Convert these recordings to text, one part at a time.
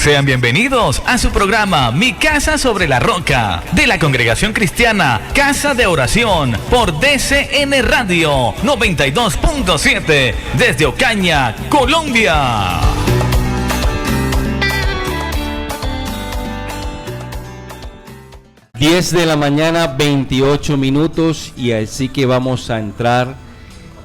Sean bienvenidos a su programa Mi Casa sobre la Roca, de la Congregación Cristiana Casa de Oración, por DCN Radio 92.7, desde Ocaña, Colombia. Diez de la mañana, 28 minutos, y así que vamos a entrar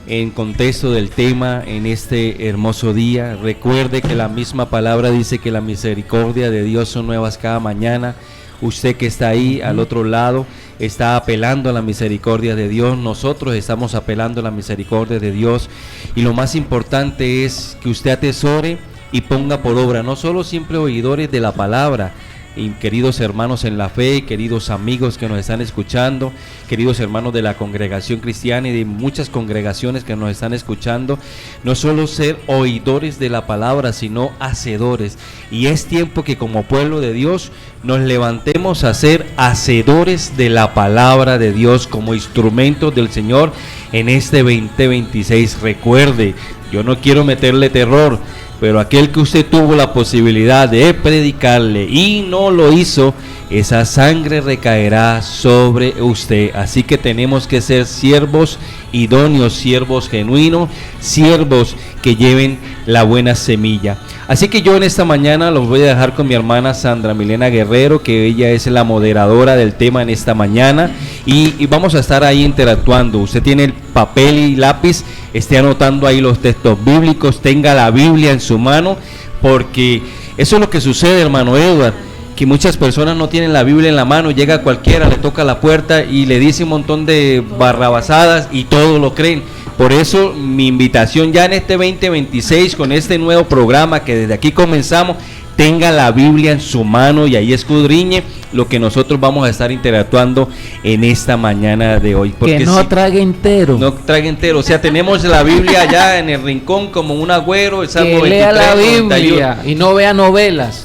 en contexto del tema en este hermoso día. Recuerde que la misma palabra dice que la misericordia de Dios son nuevas cada mañana. Usted que está ahí al otro lado está apelando a la misericordia de Dios. Nosotros estamos apelando a la misericordia de Dios, y lo más importante es que usted atesore y ponga por obra, no solo siempre oidores de la palabra. Y queridos hermanos en la fe, queridos amigos que nos están escuchando, queridos hermanos de la congregación cristiana y de muchas congregaciones que nos están escuchando, no solo ser oidores de la palabra, sino hacedores. Y es tiempo que como pueblo de Dios nos levantemos a ser hacedores de la palabra de Dios como instrumentos del Señor en este 2026. Recuerde, yo no quiero meterle terror, pero aquel que usted tuvo la posibilidad de predicarle y no lo hizo, esa sangre recaerá sobre usted. Así que tenemos que ser siervos idóneos, siervos genuinos, siervos que lleven la buena semilla. Así que yo en esta mañana los voy a dejar con mi hermana Sandra Milena Guerrero, que ella es la moderadora del tema en esta mañana, y vamos a estar ahí interactuando. Usted tiene el papel y lápiz, esté anotando ahí los textos bíblicos, tenga la Biblia en su mano, porque eso es lo que sucede, hermano Edward, que muchas personas no tienen la Biblia en la mano. Llega cualquiera, le toca la puerta y le dice un montón de barrabasadas y todos lo creen. Por eso mi invitación ya en este 2026, con este nuevo programa que desde aquí comenzamos, tenga la Biblia en su mano y ahí escudriñe lo que nosotros vamos a estar interactuando en esta mañana de hoy. Porque que no trague entero. No trague entero. O sea, tenemos la Biblia allá en el rincón como un agüero, el Salmo 23. Lea la Biblia 91. Y no vea novelas.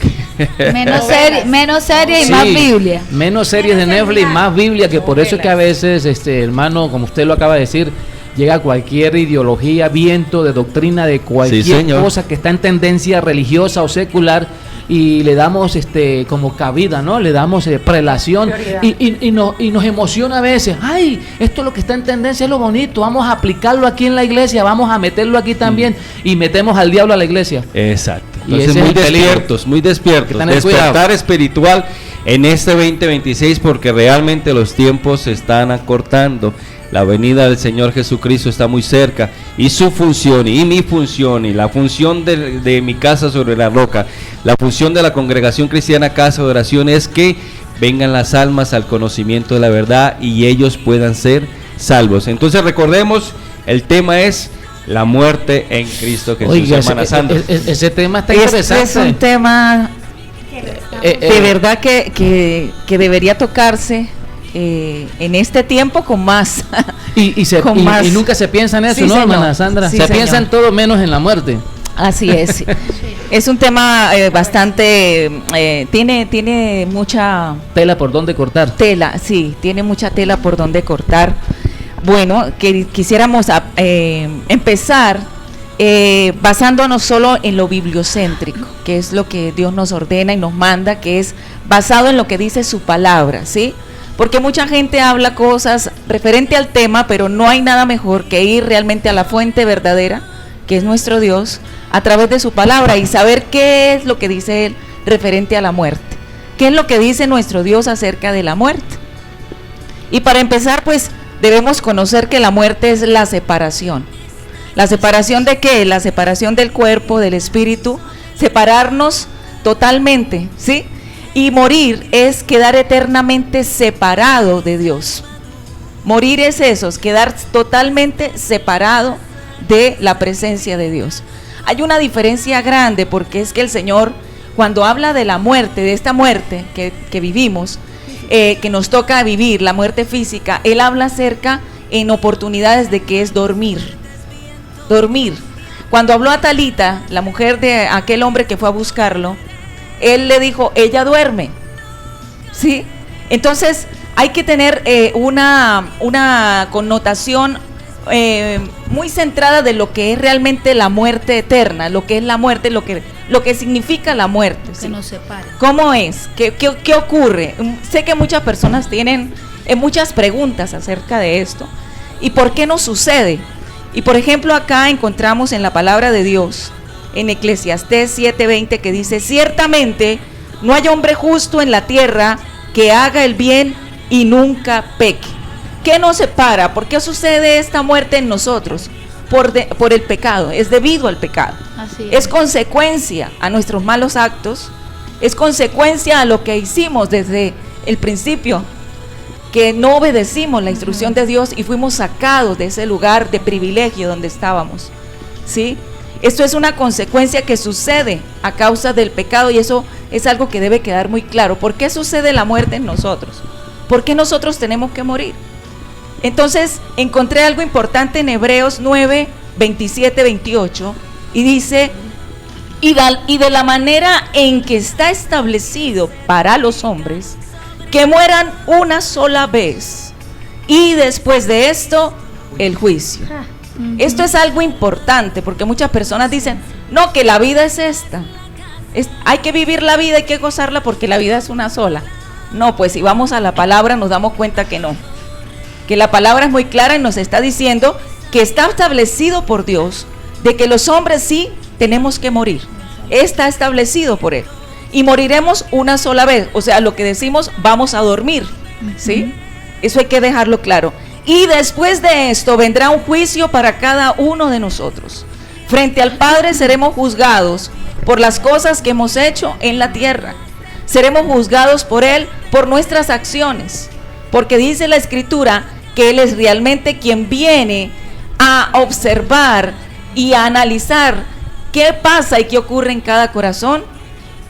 Menos serie y más Biblia. Menos series de Netflix y más Biblia, que por eso es que a veces, hermano, como usted lo acaba de decir, llega cualquier ideología, viento de doctrina de cualquier cosa que está en tendencia religiosa o secular, y le damos como cabida, ¿no? Le damos prelación y nos emociona a veces. Ay, esto es lo que está en tendencia, es lo bonito, vamos a aplicarlo aquí en la iglesia, vamos a meterlo aquí también, y metemos al diablo a la iglesia. Exacto. Entonces muy despiertos, despertar espiritual en este 2026, porque realmente los tiempos se están acortando. La venida del Señor Jesucristo está muy cerca, y su función y mi función y la función de mi casa sobre la roca, la función de la Congregación Cristiana Casa de Oración es que vengan las almas al conocimiento de la verdad y ellos puedan ser salvos. Entonces recordemos, el tema es la muerte en Cristo Jesús. Oiga, hermana Sandra. Ese tema está interesante. Es un tema de verdad que debería tocarse en este tiempo con más. Y nunca se piensa en eso, sí, ¿no, hermana Sandra? Sí, se piensa en todo menos en la muerte. Así es. Es un tema bastante, tiene mucha tela por donde cortar. Tiene mucha tela por donde cortar. Bueno, que quisiéramos empezar basándonos solo en lo bibliocéntrico, que es lo que Dios nos ordena y nos manda, que es basado en lo que dice su palabra, ¿sí? Porque mucha gente habla cosas referente al tema, pero no hay nada mejor que ir realmente a la fuente verdadera, que es nuestro Dios, a través de su palabra, y saber qué es lo que dice Él referente a la muerte, qué es lo que dice nuestro Dios acerca de la muerte. Y para empezar, pues, debemos conocer que la muerte es la separación. ¿La separación de qué? La separación del cuerpo, del espíritu, separarnos totalmente, ¿sí? Y morir es quedar eternamente separado de Dios. Morir es eso, es quedar totalmente separado de la presencia de Dios. Hay una diferencia grande, porque es que el Señor, cuando habla de la muerte, de esta muerte que vivimos, que nos toca vivir, la muerte física, Él habla acerca en oportunidades de que es dormir. Cuando habló a Talita, la mujer de aquel hombre que fue a buscarlo, Él le dijo, ella duerme, ¿sí? Entonces hay que tener una connotación muy centrada de lo que es realmente la muerte eterna, lo que es la muerte, lo que significa la muerte. Que nos separa. ¿Cómo es? ¿Qué ocurre? Sé que muchas personas tienen muchas preguntas acerca de esto. ¿Y por qué no sucede? Y por ejemplo acá encontramos en la palabra de Dios, en Eclesiastés 7:20, que dice: ciertamente no hay hombre justo en la tierra que haga el bien y nunca peque. ¿Qué nos separa? ¿Por qué sucede esta muerte en nosotros? Por el pecado, es debido al pecado. Así es consecuencia a nuestros malos actos, es consecuencia a lo que hicimos desde el principio, que no obedecimos la instrucción de Dios y fuimos sacados de ese lugar de privilegio donde estábamos, ¿sí? Esto es una consecuencia que sucede a causa del pecado, y eso es algo que debe quedar muy claro. ¿Por qué sucede la muerte en nosotros? ¿Por qué nosotros tenemos que morir? Entonces encontré algo importante en Hebreos 9, 27, 28, y dice: y de la manera en que está establecido para los hombres que mueran una sola vez, y después de esto el juicio. Esto es algo importante, porque muchas personas dicen: no, que la vida es esta, hay que vivir la vida, hay que gozarla porque la vida es una sola. No, pues si vamos a la palabra nos damos cuenta que no, que la palabra es muy clara y nos está diciendo que está establecido por Dios de que los hombres sí tenemos que morir. Está establecido por Él, y moriremos una sola vez. O sea, lo que decimos, vamos a dormir, ¿sí? Eso hay que dejarlo claro. Y después de esto vendrá un juicio para cada uno de nosotros. Frente al Padre seremos juzgados por las cosas que hemos hecho en la tierra. Seremos juzgados por Él por nuestras acciones, porque dice la Escritura que Él es realmente quien viene a observar y a analizar qué pasa y qué ocurre en cada corazón,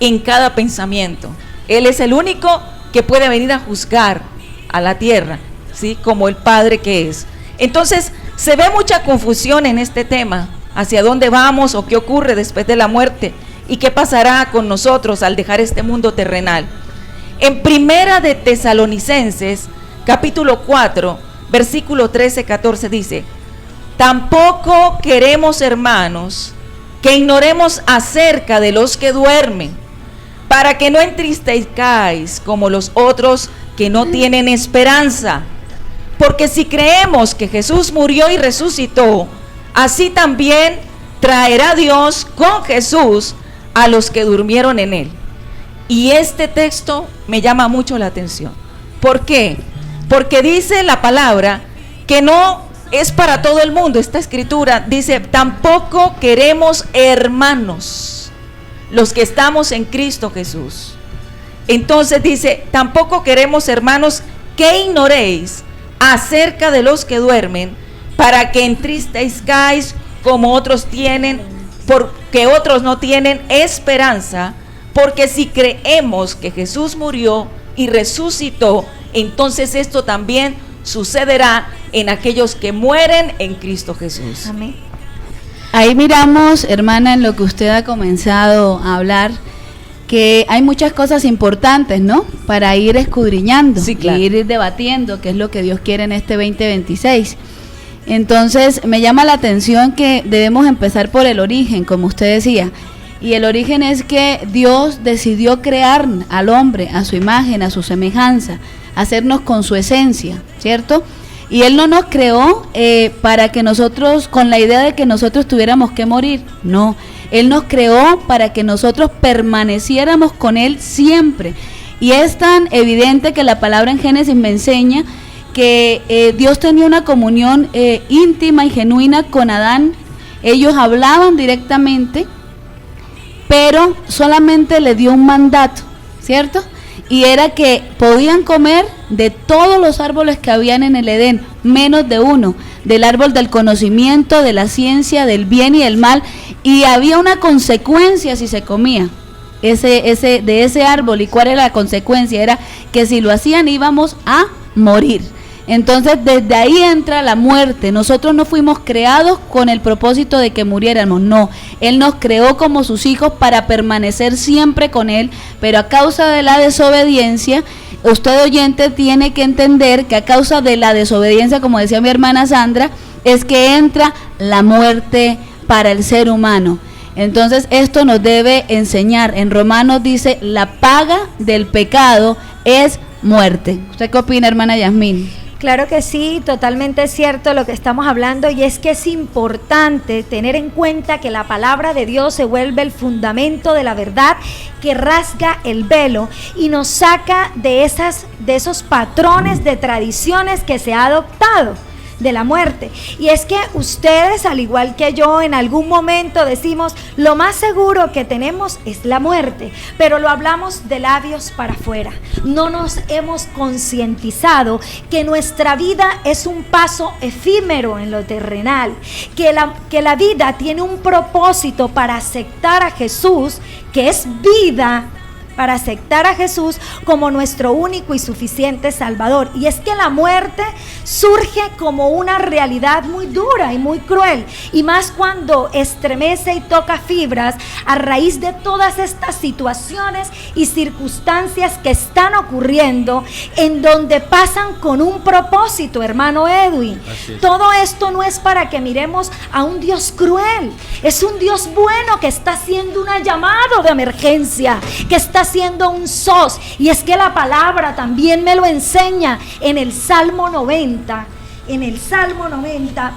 en cada pensamiento. Él es el único que puede venir a juzgar a la tierra, ¿sí? Como el Padre que es. Entonces se ve mucha confusión en este tema, hacia dónde vamos o qué ocurre después de la muerte y qué pasará con nosotros al dejar este mundo terrenal. En Primera de Tesalonicenses capítulo 4 versículo 13-14 dice: tampoco queremos, hermanos, que ignoremos acerca de los que duermen, para que no entristezcáis como los otros que no tienen esperanza. Porque si creemos que Jesús murió y resucitó, así también traerá Dios con Jesús a los que durmieron en Él. Y este texto me llama mucho la atención. ¿Por qué? Porque dice la palabra que no es para todo el mundo. Esta escritura dice: tampoco queremos, hermanos, los que estamos en Cristo Jesús. Entonces dice: tampoco queremos, hermanos, que ignoréis acerca de los que duermen, para que entristezcáis como otros tienen, porque otros no tienen esperanza. Porque si creemos que Jesús murió y resucitó, entonces esto también sucederá en aquellos que mueren en Cristo Jesús. Amén. Ahí miramos, hermana, en lo que usted ha comenzado a hablar, que hay muchas cosas importantes, ¿no? Para ir escudriñando, sí, claro, y ir debatiendo qué es lo que Dios quiere en este 2026. Entonces, me llama la atención que debemos empezar por el origen, como usted decía. Y el origen es que Dios decidió crear al hombre a su imagen, a su semejanza, hacernos con su esencia, ¿cierto? Y Él no nos creó para que nosotros, con la idea de que nosotros tuviéramos que morir, no. Él nos creó para que nosotros permaneciéramos con Él siempre. Y es tan evidente que la palabra en Génesis me enseña que Dios tenía una comunión íntima y genuina con Adán. Ellos hablaban directamente, pero solamente le dio un mandato, ¿cierto? Y era que podían comer de todos los árboles que habían en el Edén, menos de uno, del árbol del conocimiento, de la ciencia, del bien y del mal, y había una consecuencia si se comía de ese árbol. ¿Y cuál era la consecuencia? Era que si lo hacían íbamos a morir. Entonces desde ahí entra la muerte. Nosotros no fuimos creados con el propósito de que muriéramos, no. Él nos creó como sus hijos para permanecer siempre con Él, pero a causa de la desobediencia, usted oyente tiene que entender que a causa de la desobediencia, como decía mi hermana Sandra, es que entra la muerte para el ser humano. Entonces esto nos debe enseñar. En Romanos dice, la paga del pecado es muerte. ¿Usted qué opina, hermana Yasmín? Claro que sí, totalmente cierto lo que estamos hablando, y es que es importante tener en cuenta que la palabra de Dios se vuelve el fundamento de la verdad que rasga el velo y nos saca de esos patrones de tradiciones que se ha adoptado de la muerte. Y es que ustedes, al igual que yo, en algún momento decimos, lo más seguro que tenemos es la muerte, pero lo hablamos de labios para afuera. No nos hemos concientizado que nuestra vida es un paso efímero en lo terrenal, que la vida tiene un propósito para aceptar a Jesús, que es vida, para aceptar a Jesús como nuestro único y suficiente Salvador. Y es que la muerte surge como una realidad muy dura y muy cruel, y más cuando estremece y toca fibras a raíz de todas estas situaciones y circunstancias que están ocurriendo, en donde pasan con un propósito, hermano Edwin. Todo esto no es para que miremos a un Dios cruel, es un Dios bueno que está haciendo un llamado de emergencia, que está haciendo un SOS. Y es que la palabra también me lo enseña en el Salmo 90,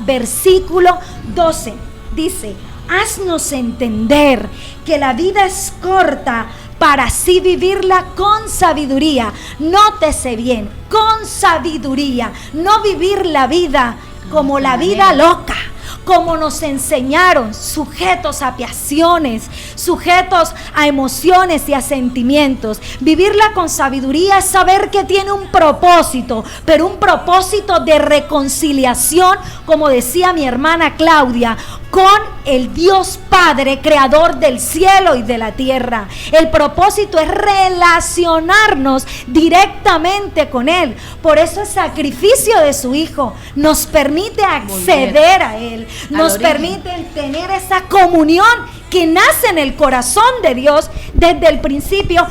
versículo 12, dice: haznos entender que la vida es corta para así vivirla con sabiduría. Nótese bien, con sabiduría, no vivir la vida como la vida loca, como nos enseñaron, sujetos a pasiones, sujetos a emociones y a sentimientos. Vivirla con sabiduría es saber que tiene un propósito, pero un propósito de reconciliación, como decía mi hermana Claudia, con el Dios Padre, creador del cielo y de la tierra. El propósito es relacionarnos directamente con Él. Por eso el sacrificio de su Hijo nos permite acceder a Él, nos permite tener esa comunión que nace en el corazón de Dios desde el principio,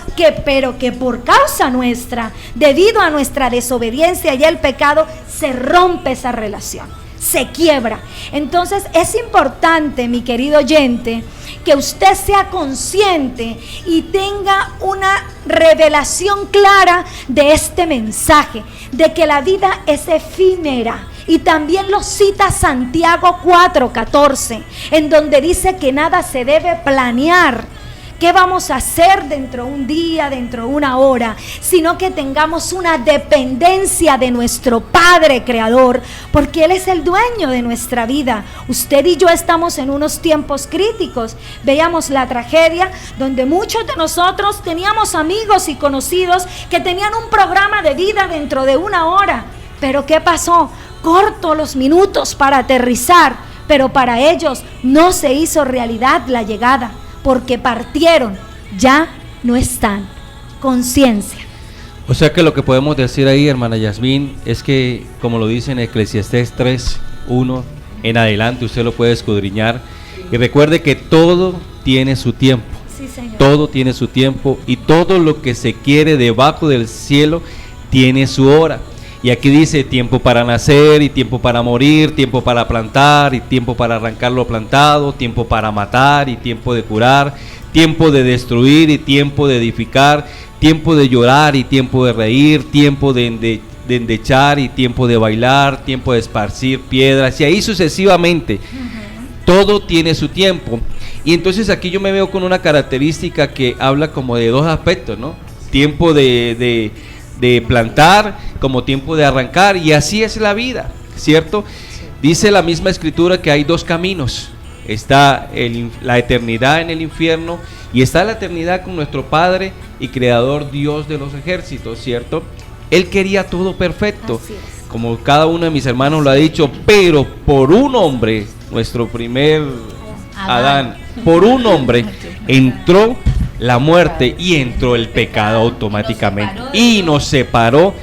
pero que por causa nuestra, debido a nuestra desobediencia y el pecado, se rompe esa relación, se quiebra. Entonces es importante, mi querido oyente, que usted sea consciente y tenga una revelación clara de este mensaje, de que la vida es efímera. Y también lo cita Santiago 4:14, en donde dice que nada se debe planear, qué vamos a hacer dentro de un día, dentro de una hora, sino que tengamos una dependencia de nuestro Padre Creador, porque Él es el dueño de nuestra vida. Usted y yo estamos en unos tiempos críticos. Veíamos la tragedia donde muchos de nosotros teníamos amigos y conocidos que tenían un programa de vida dentro de una hora, pero ¿qué pasó? Corto los minutos para aterrizar, pero para ellos no se hizo realidad la llegada, porque partieron, ya no están. Conciencia. O sea que lo que podemos decir ahí, hermana Yasmín, es que, como lo dice en Eclesiastés 3:1 en adelante, usted lo puede escudriñar, y recuerde que todo tiene su tiempo. Sí, Señor. Todo tiene su tiempo, y todo lo que se quiere debajo del cielo tiene su hora. Y aquí dice tiempo para nacer y tiempo para morir, tiempo para plantar y tiempo para arrancar lo plantado, tiempo para matar y tiempo de curar, tiempo de destruir y tiempo de edificar, tiempo de llorar y tiempo de reír, tiempo de endechar y tiempo de bailar, tiempo de esparcir piedras, y ahí sucesivamente. Todo tiene su tiempo. Y entonces aquí yo me veo con una característica que habla como de dos aspectos, ¿no? Tiempo de plantar como tiempo de arrancar, y así es la vida, ¿cierto? Dice la misma escritura que hay dos caminos: está la eternidad en el infierno, y está la eternidad con nuestro Padre y Creador, Dios de los ejércitos, ¿cierto? Él quería todo perfecto, como cada uno de mis hermanos lo ha dicho, pero por un hombre, nuestro primer Adán, por un hombre entró la muerte y entró el pecado automáticamente, y nos separó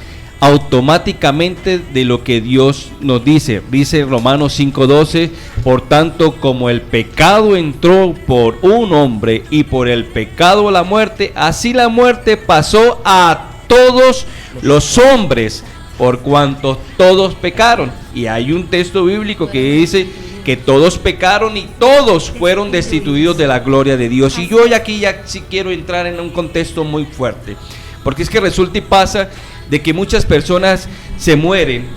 automáticamente de lo que Dios nos dice. Dice Romanos 5:12, por tanto, como el pecado entró por un hombre y por el pecado la muerte, así la muerte pasó a todos los hombres, por cuanto todos pecaron. Y hay un texto bíblico que dice que todos pecaron y todos fueron destituidos de la gloria de Dios. Y yo hoy aquí ya sí quiero entrar en un contexto muy fuerte, porque es que resulta y pasa de que muchas personas se mueren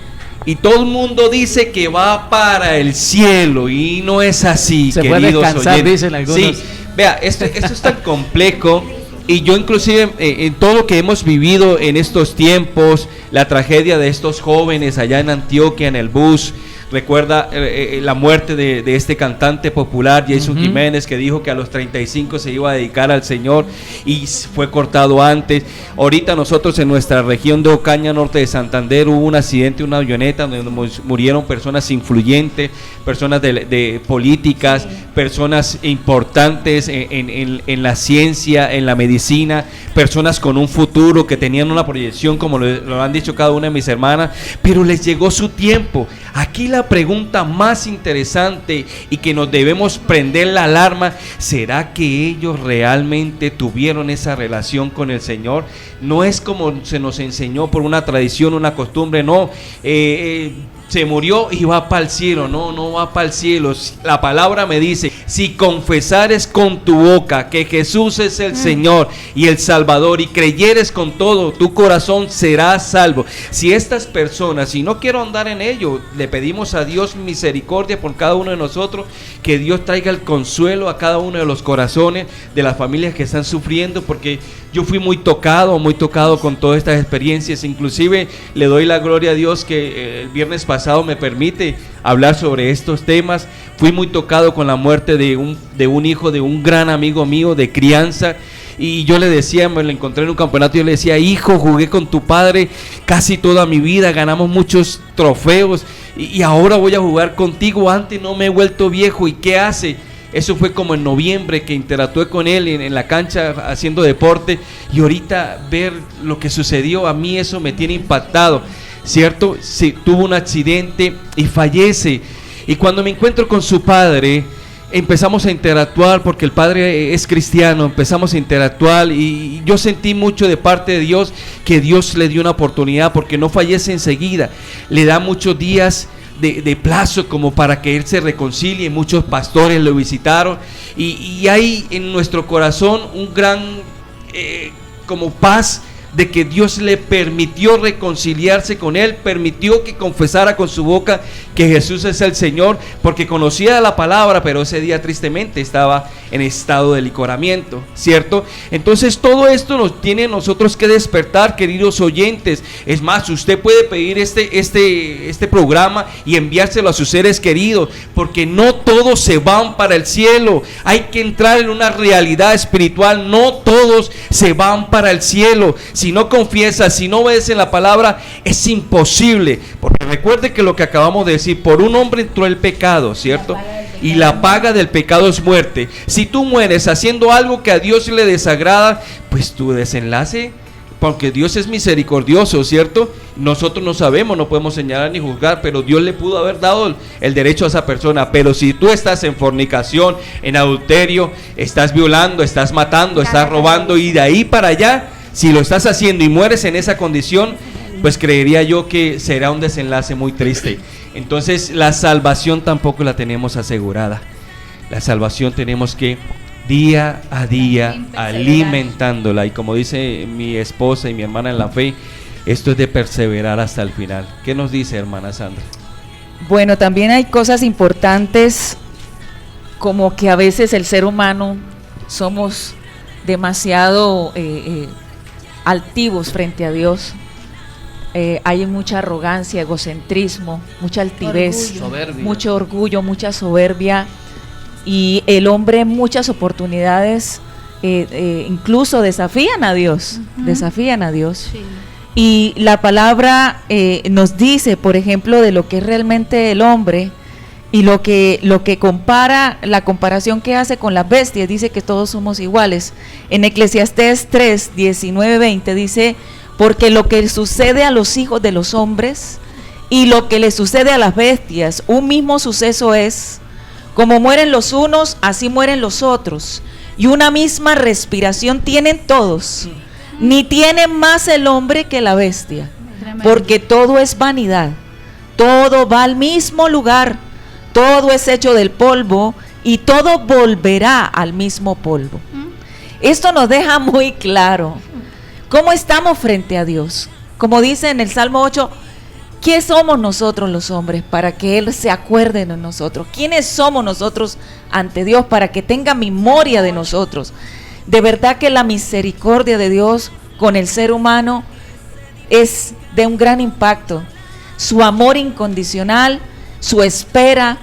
y todo el mundo dice que va para el cielo, y no es así, se queridos puede descansar, oyentes. dicen algunos. Sí, vea, esto es tan complejo. Y yo inclusive en todo lo que hemos vivido en estos tiempos, la tragedia de estos jóvenes allá en Antioquia, en el bus, recuerda la muerte de este cantante popular, Jason Jiménez, que dijo que a los 35 se iba a dedicar al Señor y fue cortado antes. Ahorita nosotros en nuestra región de Ocaña, norte de Santander, hubo un accidente, una avioneta donde murieron personas influyentes, personas de políticas, personas importantes en la ciencia, en la medicina, personas con un futuro que tenían una proyección, como lo han dicho cada una de mis hermanas, pero les llegó su tiempo. Aquí la pregunta más interesante y que nos debemos prender la alarma: ¿será que ellos realmente tuvieron esa relación con el Señor? No es como se nos enseñó por una tradición, una costumbre, no, se murió y va para el cielo. No va para el cielo. La palabra me dice: si confesares con tu boca que Jesús es el Señor y el Salvador, y creyeres con todo tu corazón, serás salvo. Si estas personas, y no quiero andar en ello, le pedimos a Dios misericordia por cada uno de nosotros, que Dios traiga el consuelo a cada uno de los corazones de las familias que están sufriendo, porque yo fui muy tocado con todas estas experiencias. Inclusive le doy la gloria a Dios que el viernes pasado me permite hablar sobre estos temas. Fui muy tocado con la muerte de un hijo de un gran amigo mío de crianza, y yo le decía, me lo encontré en un campeonato, y yo le decía: hijo, jugué con tu padre casi toda mi vida, ganamos muchos trofeos, y ahora voy a jugar contigo. Antes no me he vuelto viejo, ¿y qué hace? Eso fue como en noviembre, que interactué con él en la cancha haciendo deporte, y ahorita ver lo que sucedió, a mí eso me tiene impactado, ¿cierto? Sí, tuvo un accidente y fallece, y cuando me encuentro con su padre, empezamos a interactuar, porque el padre es cristiano, empezamos a interactuar, y yo sentí mucho de parte de Dios, que Dios le dio una oportunidad, porque no fallece enseguida, le da muchos días de plazo como para que él se reconcilie. Muchos pastores lo visitaron, y hay en nuestro corazón un gran como paz, de que Dios le permitió reconciliarse con él, permitió que confesara con su boca que Jesús es el Señor, porque conocía la palabra, pero ese día tristemente estaba en estado de licoramiento, ¿cierto? Entonces todo esto nos tiene nosotros que despertar, queridos oyentes. Es más, usted puede pedir este programa y enviárselo a sus seres queridos, porque no todos se van para el cielo. Hay que entrar en una realidad espiritual. No todos se van para el cielo. Si no confiesas, si no ves en la palabra, es imposible, porque recuerde que lo que acabamos de decir: por un hombre entró el pecado, ¿cierto? Y la paga del pecado es muerte. Si tú mueres haciendo algo que a Dios le desagrada, pues tu desenlace, porque Dios es misericordioso, ¿cierto? Nosotros no sabemos, no podemos señalar ni juzgar, pero Dios le pudo haber dado el derecho a esa persona. Pero si tú estás en fornicación, en adulterio, estás violando, estás matando, estás robando, y de ahí para allá, si lo estás haciendo y mueres en esa condición, pues creería yo que será un desenlace muy triste. Entonces la salvación tampoco la tenemos asegurada. La salvación tenemos que día a día alimentándola, y como dice mi esposa y mi hermana en la fe, esto es de perseverar hasta el final. ¿Qué nos dice, hermana Sandra? Bueno, también hay cosas importantes, como que a veces el ser humano somos demasiado altivos frente a Dios. Hay mucha arrogancia, egocentrismo, mucha altivez, mucho orgullo, mucha soberbia, y el hombre en muchas oportunidades incluso desafían a Dios, Sí. Y la palabra nos dice, por ejemplo, de lo que es realmente el hombre, y lo que compara, la comparación que hace con las bestias. Dice que todos somos iguales. En Eclesiastés 3, 19, 20 dice: porque lo que sucede a los hijos de los hombres y lo que le sucede a las bestias, un mismo suceso es. Como mueren los unos, así mueren los otros, y una misma respiración tienen todos. Ni tiene más el hombre que la bestia. porque todo es vanidad, todo va al mismo lugar, todo es hecho del polvo y todo volverá al mismo polvo. Esto nos deja muy claro cómo estamos frente a Dios. Como dice en el Salmo 8, ¿qué somos nosotros los hombres para que Él se acuerde de nosotros? ¿Quiénes somos nosotros ante Dios para que tenga memoria de nosotros? De verdad que la misericordia de Dios con el ser humano es de un gran impacto. Su amor incondicional, su espera,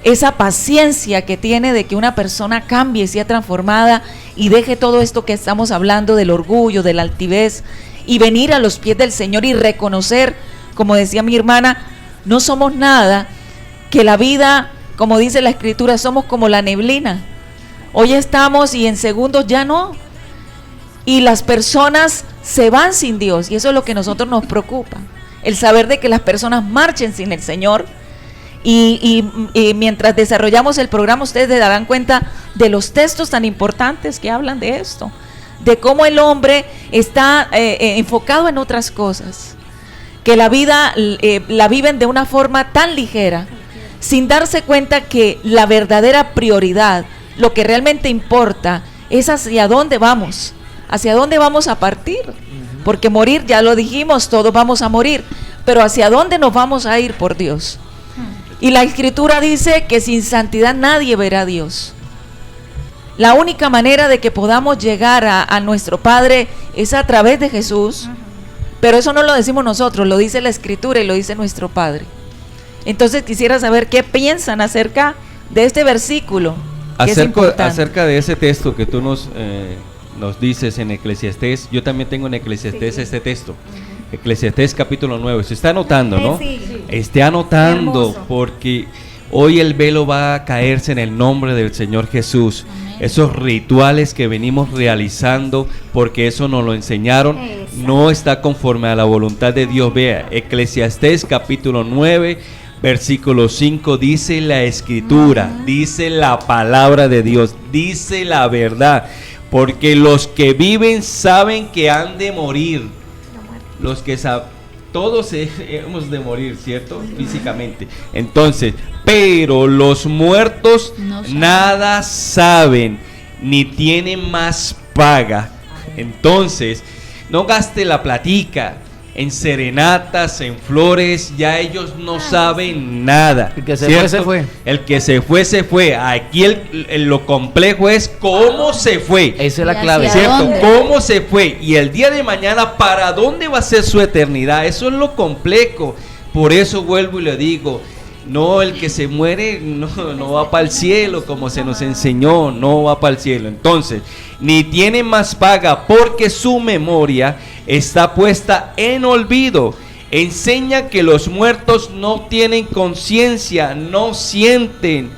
esa paciencia que tiene de que una persona cambie y sea transformada y deje todo esto que estamos hablando del orgullo, de la altivez, y venir a los pies del Señor y reconocer, como decía mi hermana, no somos nada, que la vida, como dice la Escritura, somos como la neblina. Hoy estamos y en segundos ya no. Y las personas se van sin Dios, y eso es lo que a nosotros nos preocupa, el saber de que las personas marchen sin el Señor. Y mientras desarrollamos el programa, ustedes se darán cuenta de los textos tan importantes que hablan de esto, de cómo el hombre está enfocado en otras cosas, que la vida la viven de una forma tan ligera, sin darse cuenta que la verdadera prioridad, lo que realmente importa, es hacia dónde vamos a partir, porque morir, ya lo dijimos, todos vamos a morir, pero hacia dónde nos vamos a ir por Dios. Y la Escritura dice que sin santidad nadie verá a Dios. La única manera de que podamos llegar a nuestro Padre es a través de Jesús, pero eso no lo decimos nosotros, lo dice la Escritura y lo dice nuestro Padre. Entonces quisiera saber qué piensan acerca de este versículo. Acerca de ese texto que tú nos dices en Eclesiastés, yo también tengo en Eclesiastés este texto. Eclesiastés capítulo 9, se está anotando, ¿no? Sí. Esté anotando, hermoso, porque hoy el velo va a caerse en el nombre del Señor Jesús. Amén. Esos rituales que venimos realizando, porque eso nos lo enseñaron, no está conforme a la voluntad de Dios. Vea, Eclesiastés capítulo 9, versículo 5, dice la Escritura, dice la palabra de Dios, dice la verdad, porque los que viven saben que han de morir. Los que todos hemos de morir, ¿cierto? Físicamente. Entonces, pero los muertos nada saben, ni tienen más paga. Entonces, no gaste la platica en serenatas, en flores, ya ellos no saben nada. El que se fue, se fue. El que se fue, se fue. Aquí lo complejo es cómo se fue. Esa es la clave. ¿Cierto? ¿Cómo se fue? Y el día de mañana, ¿para dónde va a ser su eternidad? Eso es lo complejo. Por eso vuelvo y le digo, no, el que se muere no va para el cielo, como se nos enseñó, no va para el cielo. Entonces, ni tiene más paga, porque su memoria está puesta en olvido. Enseña que los muertos no tienen conciencia, no sienten,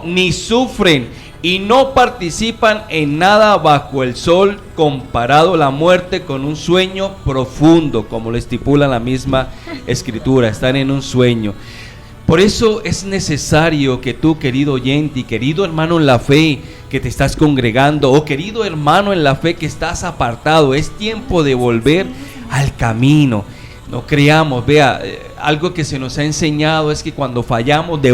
ni sufren, y no participan en nada bajo el sol, comparado la muerte con un sueño profundo, como lo estipula la misma Escritura, están en un sueño. Por eso es necesario que tú, querido oyente y querido hermano en la fe que te estás congregando, o querido hermano en la fe que estás apartado, es tiempo de volver al camino. No creamos, vea, algo que se nos ha enseñado es que cuando fallamos de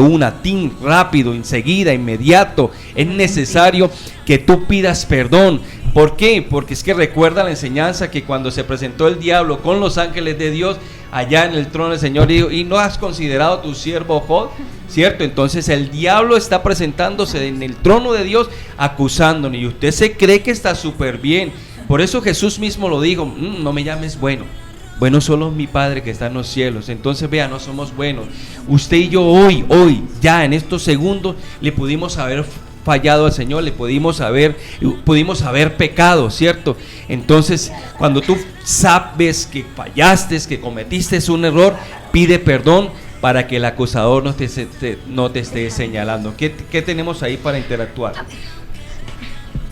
rápido, enseguida, inmediato, es necesario que tú pidas perdón. ¿Por qué? Porque es que recuerda la enseñanza que cuando se presentó el diablo con los ángeles de Dios allá en el trono del Señor, dijo, ¿y no has considerado tu siervo Job? ¿Cierto? Entonces el diablo está presentándose en el trono de Dios acusándonos, y usted se cree que está súper bien. Por eso Jesús mismo lo dijo, no me llames bueno. Bueno solo mi Padre que está en los cielos. Entonces vea, no somos buenos. Usted y yo hoy, ya en estos segundos, le pudimos haber fallado al Señor, pudimos haber pecado, ¿cierto? Entonces, cuando tú sabes que fallaste, que cometiste un error, pide perdón para que el acusador no te esté señalando. ¿Qué tenemos ahí para interactuar?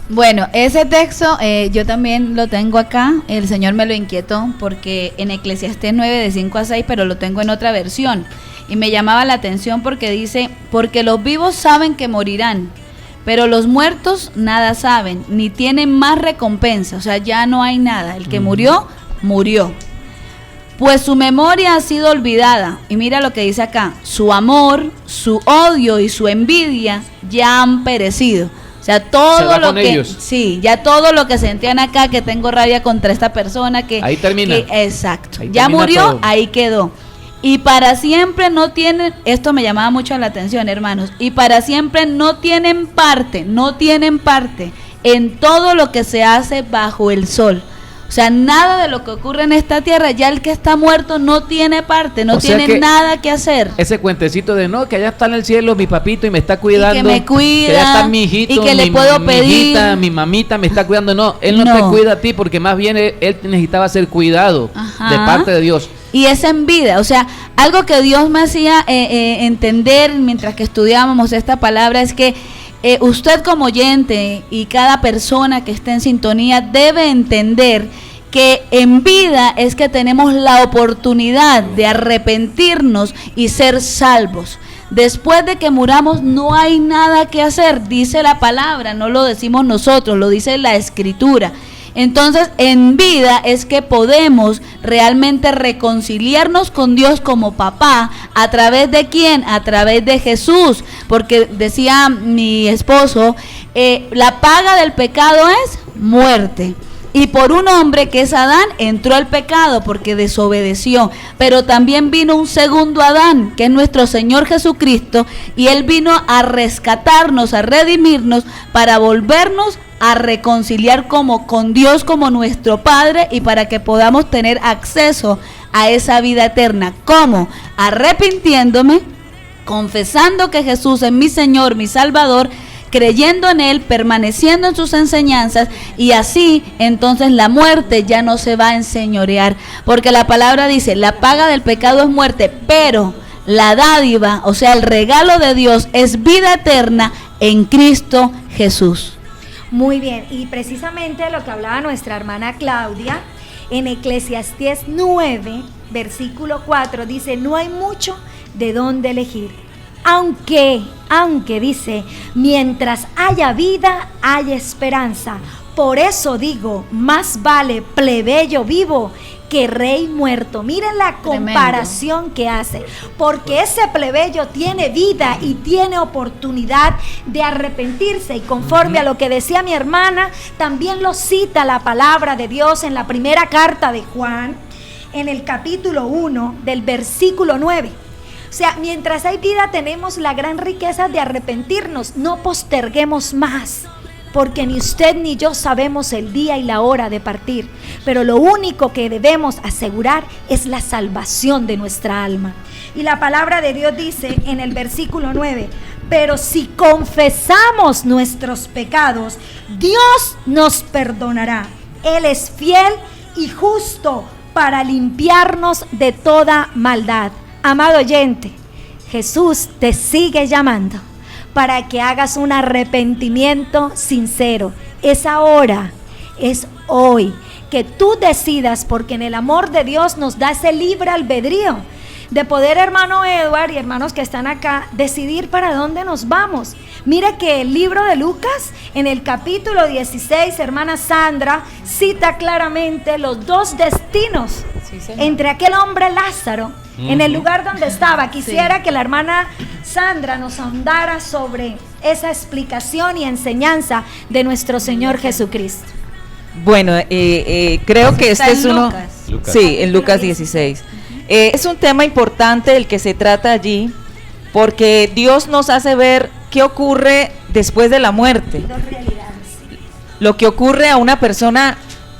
Bueno, ese texto yo también lo tengo acá, el Señor me lo inquietó, porque en Eclesiastés 9 de 5 a 6, pero lo tengo en otra versión, y me llamaba la atención porque dice, porque los vivos saben que morirán, pero los muertos nada saben, ni tienen más recompensa, o sea, ya no hay nada, el que murió, murió. pues su memoria ha sido olvidada. Y mira lo que dice acá: su amor, su odio y su envidia ya han perecido. O sea, todo lo que ellos. Sí, ya todo lo que sentían acá, que tengo rabia contra esta persona, que ahí termina. Exacto. Ahí ya murió, todo. Ahí quedó. Y para siempre no tienen, esto me llamaba mucho la atención, hermanos, y para siempre no tienen parte en todo lo que se hace bajo el sol. O sea, nada de lo que ocurre en esta tierra, ya el que está muerto no tiene parte, no tiene nada que hacer. Ese cuentecito de no, que allá está en el cielo mi papito y me está cuidando. Y que me cuida. Que allá está mi hijito, y que le puedo pedir. Mi hijita, mi mamita me está cuidando. No, él no te cuida a ti, porque más bien él necesitaba ser cuidado de parte de Dios. Y es en vida, o sea, algo que Dios me hacía entender mientras que estudiábamos esta palabra es que usted como oyente y cada persona que esté en sintonía debe entender que en vida es que tenemos la oportunidad de arrepentirnos y ser salvos. Después de que muramos no hay nada que hacer, dice la palabra, no lo decimos nosotros, lo dice la Escritura. Entonces, en vida es que podemos realmente reconciliarnos con Dios como papá. ¿A través de quién? A través de Jesús. Porque decía mi esposo, la paga del pecado es muerte. Y por un hombre que es Adán entró el pecado porque desobedeció, pero también vino un segundo Adán, que es nuestro Señor Jesucristo, y Él vino a rescatarnos, a redimirnos, para volvernos a reconciliar con Dios como nuestro Padre, y para que podamos tener acceso a esa vida eterna. ¿Cómo? Arrepintiéndome, confesando que Jesús es mi Señor, mi Salvador, creyendo en Él, permaneciendo en sus enseñanzas, y así entonces la muerte ya no se va a enseñorear, porque la palabra dice, la paga del pecado es muerte, pero la dádiva, o sea el regalo de Dios, es vida eterna en Cristo Jesús. Muy bien, y precisamente lo que hablaba nuestra hermana Claudia, en Eclesiastés 9, versículo 4, dice, no hay mucho de dónde elegir. Aunque dice, mientras haya vida, hay esperanza. Por eso digo, más vale plebeyo vivo que rey muerto. Miren la comparación que hace, porque ese plebeyo tiene vida y tiene oportunidad de arrepentirse, y conforme a lo que decía mi hermana, también lo cita la palabra de Dios en la primera carta de Juan, en el capítulo 1, del versículo 9. O sea, mientras hay vida tenemos la gran riqueza de arrepentirnos. No posterguemos más, porque ni usted ni yo sabemos el día y la hora de partir. Pero lo único que debemos asegurar es la salvación de nuestra alma. Y la palabra de Dios dice en el versículo 9, pero si confesamos nuestros pecados, Dios nos perdonará. Él es fiel y justo para limpiarnos de toda maldad. Amado oyente, Jesús te sigue llamando para que hagas un arrepentimiento sincero. Es ahora, es hoy, que tú decidas, porque en el amor de Dios nos da ese libre albedrío de poder, hermano Edward y hermanos que están acá, decidir para dónde nos vamos. Mire que el libro de Lucas, en el capítulo 16, hermana Sandra, cita claramente los dos destinos entre aquel hombre Lázaro, en el lugar donde estaba. Quisiera que la hermana Sandra nos ahondara sobre esa explicación y enseñanza de nuestro Señor Jesucristo. Bueno, creo que este es uno... Lucas. Sí, en Lucas 16. Es un tema importante el que se trata allí, porque Dios nos hace ver qué ocurre después de la muerte. Dos realidades. Lo que ocurre a una persona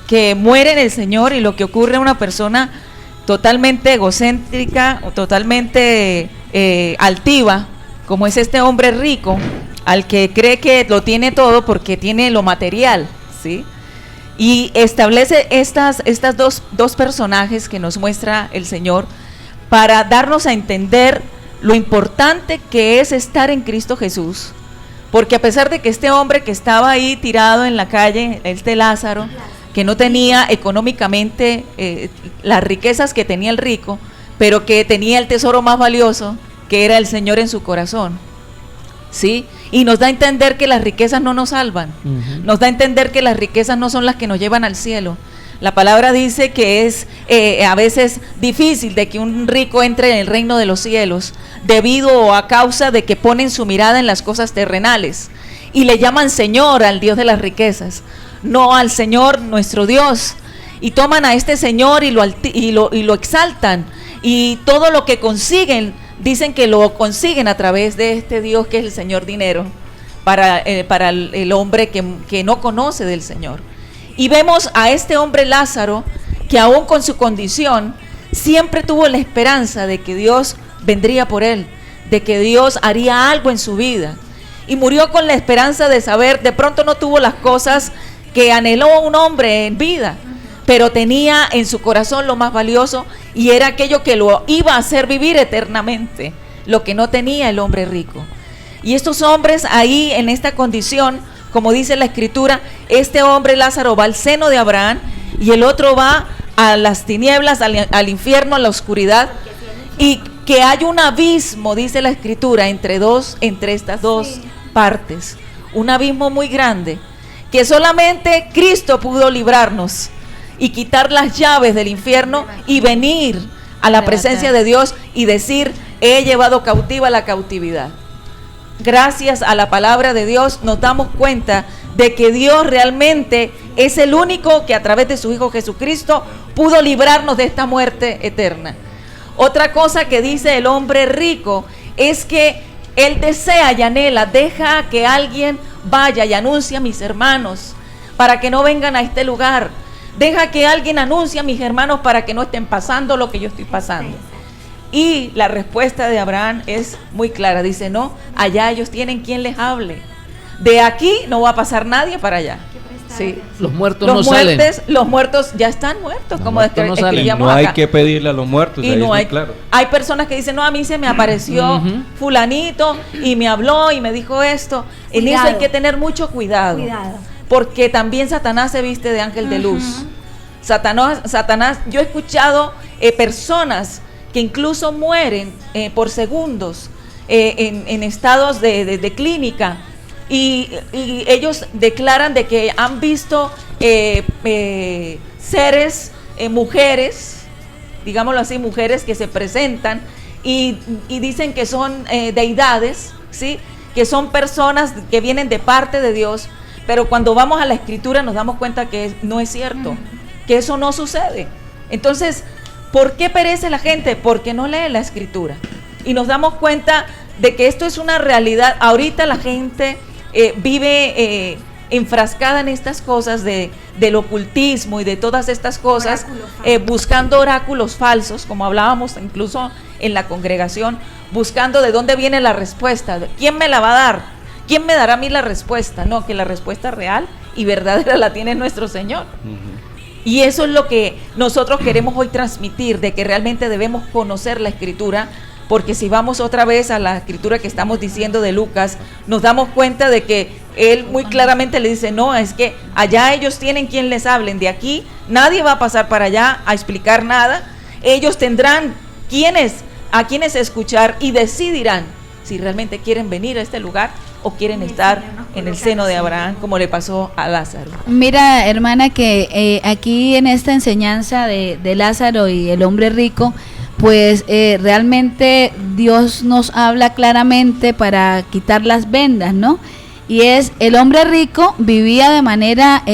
que muere en el Señor y lo que ocurre a una persona totalmente egocéntrica o totalmente altiva, como es este hombre rico, al que cree que lo tiene todo porque tiene lo material, ¿sí? Y establece estas dos personajes que nos muestra el Señor para darnos a entender lo importante que es estar en Cristo Jesús, porque a pesar de que este hombre que estaba ahí tirado en la calle, este Lázaro, que no tenía económicamente las riquezas que tenía el rico, pero que tenía el tesoro más valioso, que era el Señor en su corazón, ¿sí? Y nos da a entender que las riquezas no nos salvan, nos da a entender que las riquezas no son las que nos llevan al cielo. La palabra dice que es a veces difícil de que un rico entre en el reino de los cielos debido o a causa de que ponen su mirada en las cosas terrenales y le llaman Señor al Dios de las riquezas, no al Señor nuestro Dios, y toman a este Señor y lo exaltan, y todo lo que consiguen, dicen que lo consiguen a través de este Dios que es el Señor dinero, para el hombre que no conoce del Señor. Y vemos a este hombre Lázaro, que aún con su condición, siempre tuvo la esperanza de que Dios vendría por él, de que Dios haría algo en su vida. Y murió con la esperanza de saber, de pronto no tuvo las cosas que anheló un hombre en vida, pero tenía en su corazón lo más valioso, y era aquello que lo iba a hacer vivir eternamente, lo que no tenía el hombre rico. Y estos hombres ahí en esta condición, como dice la Escritura, este hombre Lázaro va al seno de Abraham y el otro va a las tinieblas, al infierno, a la oscuridad, y que hay un abismo, dice la Escritura, entre estas dos partes, un abismo muy grande, que solamente Cristo pudo librarnos y quitar las llaves del infierno y venir a la presencia de Dios y decir: he llevado cautiva la cautividad. Gracias a la palabra de Dios nos damos cuenta de que Dios realmente es el único que a través de su Hijo Jesucristo pudo librarnos de esta muerte eterna. Otra cosa que dice el hombre rico es que él desea y anhela, deja que alguien vaya y anuncie a mis hermanos para que no vengan a este lugar. Deja que alguien anuncie a mis hermanos para que no estén pasando lo que yo estoy pasando. Y la respuesta de Abraham es muy clara, dice: no, allá ellos tienen quien les hable. De aquí no va a pasar nadie para allá. Sí. Los muertos no salen. Los muertos ya están muertos, como escribíamos no hay acá. que pedirle a los muertos. Y no hay, claro. Hay personas que dicen: no, a mí se me apareció fulanito y me habló y me dijo esto. En eso hay que tener mucho cuidado. Porque también Satanás se viste de ángel de luz. Satanás, yo he escuchado personas que incluso mueren por segundos en estados de clínica, y ellos declaran de que han visto seres, mujeres, digámoslo así, mujeres que se presentan y dicen que son deidades, ¿sí? Que son personas que vienen de parte de Dios, pero cuando vamos a la Escritura nos damos cuenta que no es cierto, que eso no sucede. Entonces, ¿por qué perece la gente? Porque no lee la Escritura. Y nos damos cuenta de que esto es una realidad. Ahorita la gente vive enfrascada en estas cosas del ocultismo y de todas estas cosas, buscando oráculos falsos, como hablábamos incluso en la congregación, buscando de dónde viene la respuesta. ¿Quién me la va a dar? ¿Quién me dará a mí la respuesta? No, que la respuesta real y verdadera la tiene nuestro Señor. Y eso es lo que nosotros queremos hoy transmitir, de que realmente debemos conocer la Escritura, porque si vamos otra vez a la Escritura que estamos diciendo de Lucas, nos damos cuenta de que él muy claramente le dice: no, es que allá ellos tienen quien les hablen, de aquí nadie va a pasar para allá a explicar nada, ellos tendrán a quienes escuchar y decidirán si realmente quieren venir a este lugar o quieren estar en el seno de Abraham, como le pasó a Lázaro. Mira, hermana, que aquí en esta enseñanza de Lázaro y el hombre rico, pues realmente Dios nos habla claramente para quitar las vendas, ¿no? Y es, el hombre rico vivía de manera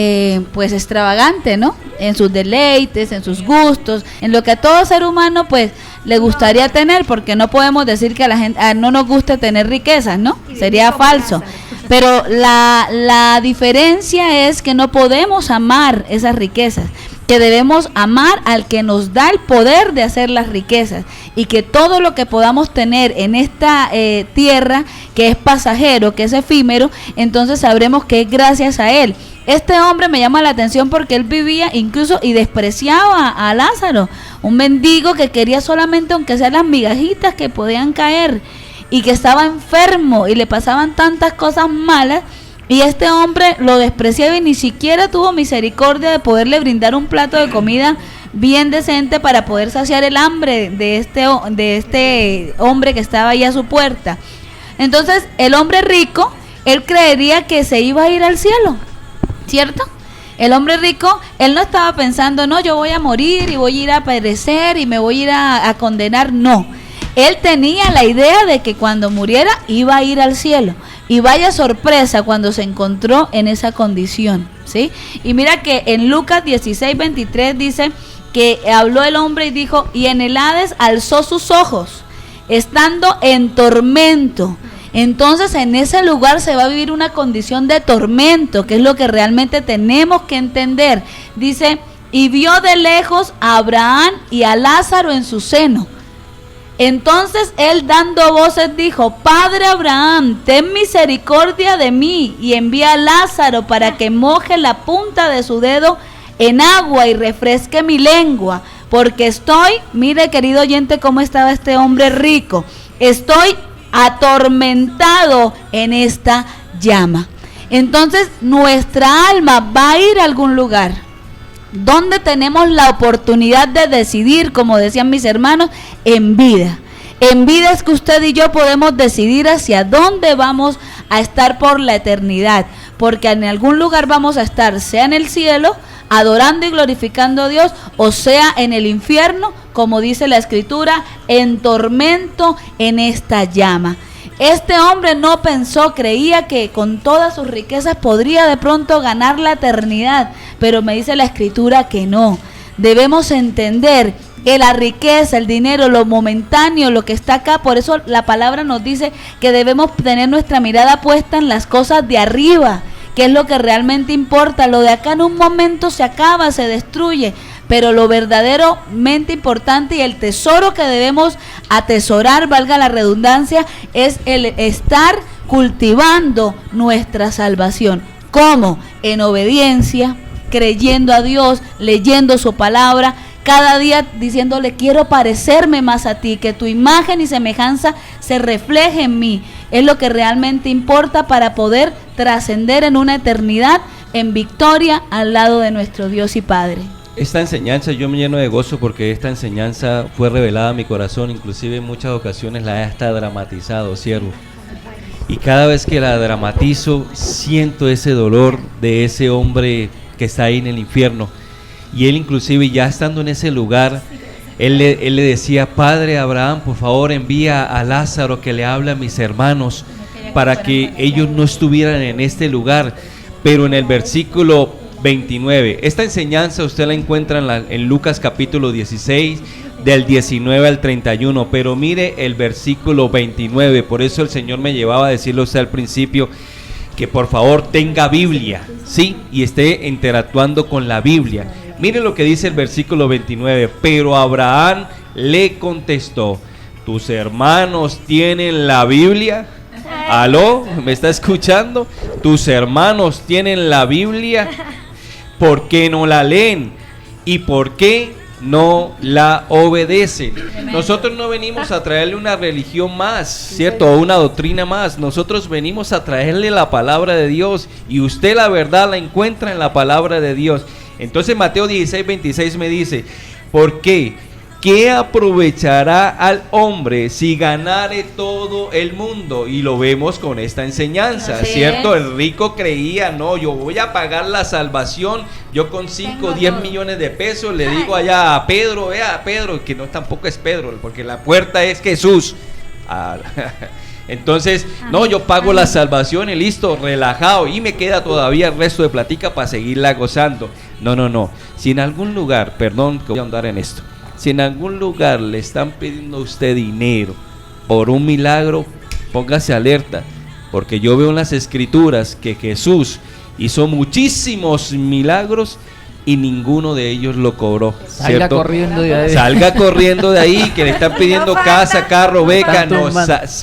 pues extravagante, ¿no? En sus deleites, en sus gustos, en lo que a todo ser humano pues le gustaría tener, porque no podemos decir que a la gente no nos guste tener riquezas, ¿no? Sería falso. Pero la diferencia es que no podemos amar esas riquezas, que debemos amar al que nos da el poder de hacer las riquezas, y que todo lo que podamos tener en esta tierra, que es pasajero, que es efímero, entonces sabremos que es gracias a él. Este hombre me llama la atención porque él vivía incluso y despreciaba a Lázaro, un mendigo que quería solamente, aunque sean las migajitas que podían caer, y que estaba enfermo y le pasaban tantas cosas malas, y este hombre lo despreciaba y ni siquiera tuvo misericordia de poderle brindar un plato de comida bien decente para poder saciar el hambre de este hombre que estaba ahí a su puerta. Entonces el hombre rico, él creería que se iba a ir al cielo, ¿cierto? El hombre rico, él no estaba pensando, no, yo voy a morir y voy a ir a perecer y me voy a ir a condenar, no. Él tenía la idea de que cuando muriera iba a ir al cielo. Y vaya sorpresa cuando se encontró en esa condición, ¿sí? Y mira que en Lucas 16:23 dice que habló el hombre y dijo, y en el Hades alzó sus ojos, estando en tormento. Entonces en ese lugar se va a vivir una condición de tormento, que es lo que realmente tenemos que entender. Dice, y vio de lejos a Abraham y a Lázaro en su seno. Entonces él dando voces dijo, Padre Abraham, ten misericordia de mí y envía a Lázaro para que moje la punta de su dedo en agua y refresque mi lengua, porque estoy, mire querido oyente cómo estaba este hombre rico, estoy atormentado en esta llama. Entonces nuestra alma va a ir a algún lugar donde tenemos la oportunidad de decidir, como decían mis hermanos, en vida. En vida es que usted y yo podemos decidir hacia dónde vamos a estar por la eternidad, porque en algún lugar vamos a estar, sea en el cielo, adorando y glorificando a Dios, o sea en el infierno, como dice la Escritura, en tormento en esta llama. Este hombre no pensó, creía que con todas sus riquezas podría de pronto ganar la eternidad, pero me dice la Escritura que no. Debemos entender que la riqueza, el dinero, lo momentáneo, lo que está acá, por eso la palabra nos dice que debemos tener nuestra mirada puesta en las cosas de arriba, que es lo que realmente importa. Lo de acá en un momento se acaba, se destruye, pero lo verdaderamente importante y el tesoro que debemos atesorar, valga la redundancia, es el estar cultivando nuestra salvación. ¿Cómo? En obediencia, creyendo a Dios, leyendo su palabra, cada día diciéndole, quiero parecerme más a ti, que tu imagen y semejanza se refleje en mí. Es lo que realmente importa para poder trascender en una eternidad en victoria al lado de nuestro Dios y Padre. Esta enseñanza yo me lleno de gozo porque esta enseñanza fue revelada a mi corazón, inclusive en muchas ocasiones la he hasta dramatizado, siervo. Y cada vez que la dramatizo siento ese dolor de ese hombre que está ahí en el infierno. Y él inclusive ya estando en ese lugar, él le decía, Padre Abraham, por favor envía a Lázaro que le hable a mis hermanos para que ellos no estuvieran en este lugar. Pero en el versículo 29, esta enseñanza usted la encuentra en Lucas capítulo 16, del 19 al 31, pero mire el versículo 29, por eso el Señor me llevaba a decirle a usted al principio, que por favor tenga Biblia, ¿sí? Y esté interactuando con la Biblia. Mire lo que dice el versículo 29. Pero Abraham le contestó, ¿tus hermanos tienen la Biblia? ¿Aló? ¿Me está escuchando? ¿Tus hermanos tienen la Biblia? ¿Por qué no la leen? ¿Y por qué no la obedecen? Nosotros no venimos a traerle una religión más, ¿cierto? O una doctrina más. Nosotros venimos a traerle la palabra de Dios, y usted la verdad la encuentra en la palabra de Dios. Entonces Mateo 16:26 me dice, ¿por qué? ¿Qué aprovechará al hombre si ganare todo el mundo? Y lo vemos con esta enseñanza, ¿cierto? El rico creía, no, yo voy a pagar la salvación, yo con 5 o 10 millones de pesos le digo allá a Pedro, vea Pedro, que no tampoco es Pedro, porque la puerta es Jesús. Entonces, no, yo pago la salvación y listo, relajado, y me queda todavía el resto de platica para seguirla gozando. No. Si en algún lugar, perdón que voy a andar en esto, si en algún lugar le están pidiendo a usted dinero por un milagro, póngase alerta, porque yo veo en las Escrituras que Jesús hizo muchísimos milagros y ninguno de ellos lo cobró. Salga corriendo de ahí. Salga corriendo de ahí, que le están pidiendo casa, carro, beca. No,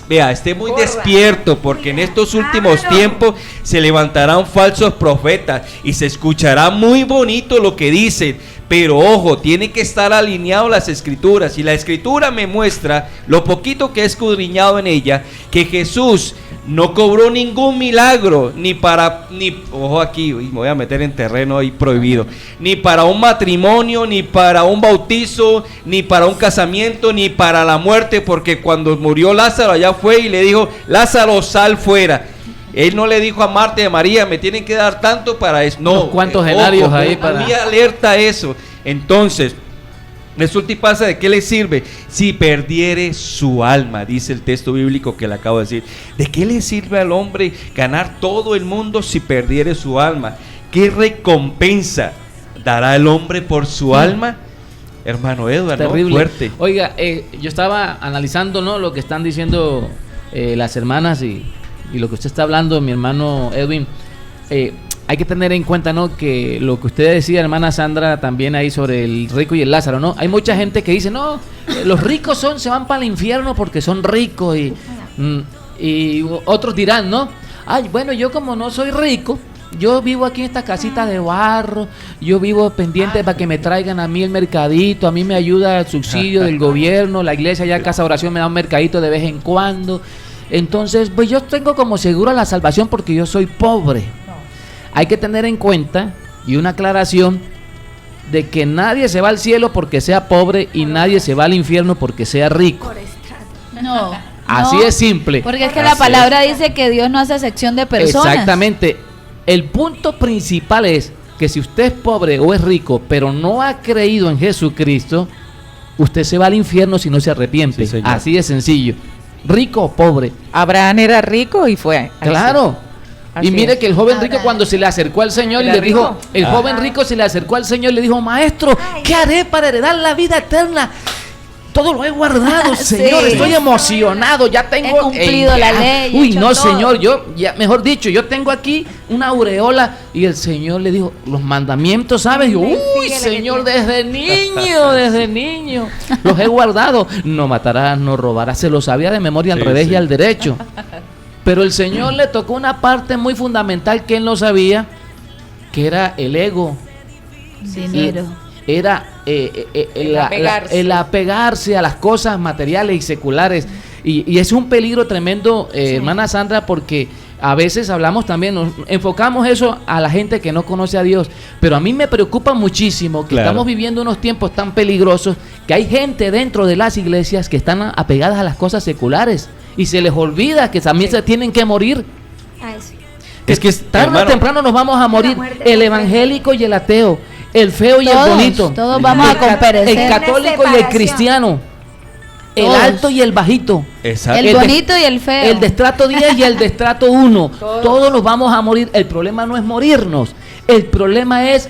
vea, esté muy despierto, porque en estos últimos tiempos se levantarán falsos profetas y se escuchará muy bonito lo que dicen. Pero ojo, tiene que estar alineado las Escrituras, y la Escritura me muestra, lo poquito que he escudriñado en ella, que Jesús no cobró ningún milagro, ojo aquí, me voy a meter en terreno ahí prohibido, ni para un matrimonio, ni para un bautizo, ni para un casamiento, ni para la muerte, porque cuando murió Lázaro allá fue y le dijo, Lázaro, sal fuera. Él no le dijo a Marta y a María, me tienen que dar tanto para eso. No. ¿Cuántos denarios ahí para...? A mí alerta eso. Entonces, resulta y pasa, ¿de qué le sirve? Si perdiere su alma, dice el texto bíblico que le acabo de decir. ¿De qué le sirve al hombre ganar todo el mundo si perdiere su alma? ¿Qué recompensa dará el hombre por su alma? Hermano Edward, terrible. ¿no? Fuerte. Oiga, yo estaba analizando, ¿no?, lo que están diciendo las hermanas y lo que usted está hablando, mi hermano Edwin. Hay que tener en cuenta, ¿no?, que lo que usted decía, hermana Sandra, también ahí sobre el rico y el Lázaro, ¿no? Hay mucha gente que dice, no, los ricos se van para el infierno porque son ricos y otros dirán, ¿no? Ay, bueno, yo como no soy rico, yo vivo aquí en esta casita de barro, yo vivo pendiente para que me traigan a mí el mercadito, a mí me ayuda el subsidio del gobierno, la iglesia ya Casa de Oración me da un mercadito de vez en cuando. Entonces, pues yo tengo como seguro la salvación porque yo soy pobre. Hay que tener en cuenta, y una aclaración, de que nadie se va al cielo porque sea pobre y nadie se va al infierno porque sea rico. No. Así es simple. Porque es que la palabra dice que Dios no hace acepción de personas. Exactamente. El punto principal es que si usted es pobre o es rico, pero no ha creído en Jesucristo, usted se va al infierno si no se arrepiente. Sí, así de sencillo. Rico o pobre. Abraham era rico y fue. Claro. Así y mire es. Que el joven rico cuando se le acercó al Señor y le dijo, el joven rico se le acercó al Señor y le dijo, maestro, ¿qué haré para heredar la vida eterna? Todo lo he guardado, Señor, sí. Estoy emocionado, ya tengo... He cumplido la ley. Uy, no, todo. Señor, mejor dicho, yo tengo aquí una aureola. Y el Señor le dijo, los mandamientos, ¿sabes? Y, uy, Señor, desde niño, los he guardado. No matarás, no robarás, se lo sabía de memoria al revés y al derecho. Pero el Señor le tocó una parte muy fundamental que él no sabía, que era el ego. Dinero. Era el apegarse a las cosas materiales y seculares. Y es un peligro tremendo, hermana Sandra, porque a veces hablamos también, nos enfocamos eso a la gente que no conoce a Dios. Pero a mí me preocupa muchísimo que estamos viviendo unos tiempos tan peligrosos que hay gente dentro de las iglesias que están apegadas a las cosas seculares y se les olvida que también se tienen que morir. Es que tarde o temprano nos vamos a morir, el evangélico y el ateo, el feo y el bonito. Todos vamos a perecer. El católico y el cristiano. El alto y el bajito. Exacto. El bonito y el feo. El de estrato 10 y el de estrato 1. Todos nos vamos a morir. El problema no es morirnos. El problema es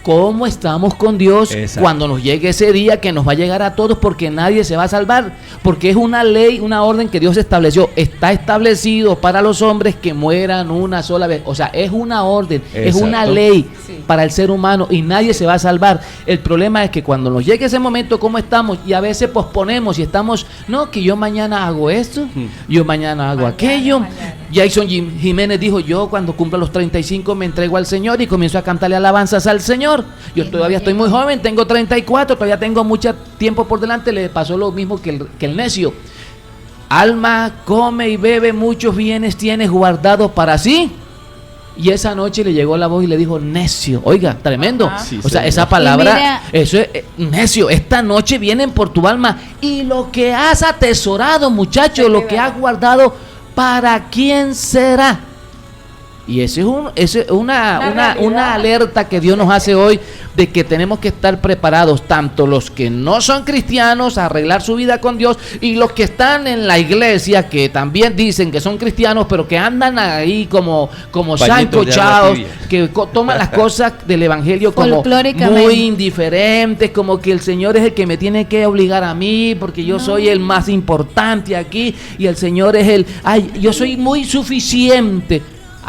cómo estamos con Dios. Exacto. Cuando nos llegue ese día que nos va a llegar a todos, porque nadie se va a salvar, porque es una ley, una orden que Dios estableció. Está establecido para los hombres que mueran una sola vez. O sea, es una orden, es una ley para el ser humano y nadie se va a salvar. El problema es que cuando nos llegue ese momento, ¿cómo estamos? Y a veces posponemos y estamos, no, que yo mañana hago esto, yo mañana hago aquello. Jason Jiménez dijo, yo cuando cumpla los 35 me entrego al Señor y comienzo a cantarle alabanzas al Señor. Yo todavía estoy muy joven, tengo 34, todavía tengo mucho tiempo por delante. Le pasó lo mismo que el necio. Alma, come y bebe, muchos bienes tienes guardados para sí. Y esa noche le llegó la voz y le dijo, necio. Oiga, tremendo. Sí, o sea, esa palabra, eso es necio. Esta noche vienen por tu alma. Y lo que has atesorado, muchacho, lo que has guardado, ¿para quién será? Y esa es una alerta que Dios nos hace hoy de que tenemos que estar preparados, tanto los que no son cristianos a arreglar su vida con Dios y los que están en la iglesia que también dicen que son cristianos pero que andan ahí como sancochados, que toman las cosas del evangelio como muy indiferentes, como que el Señor es el que me tiene que obligar a mí porque yo soy el más importante aquí y el Señor es yo soy muy suficiente.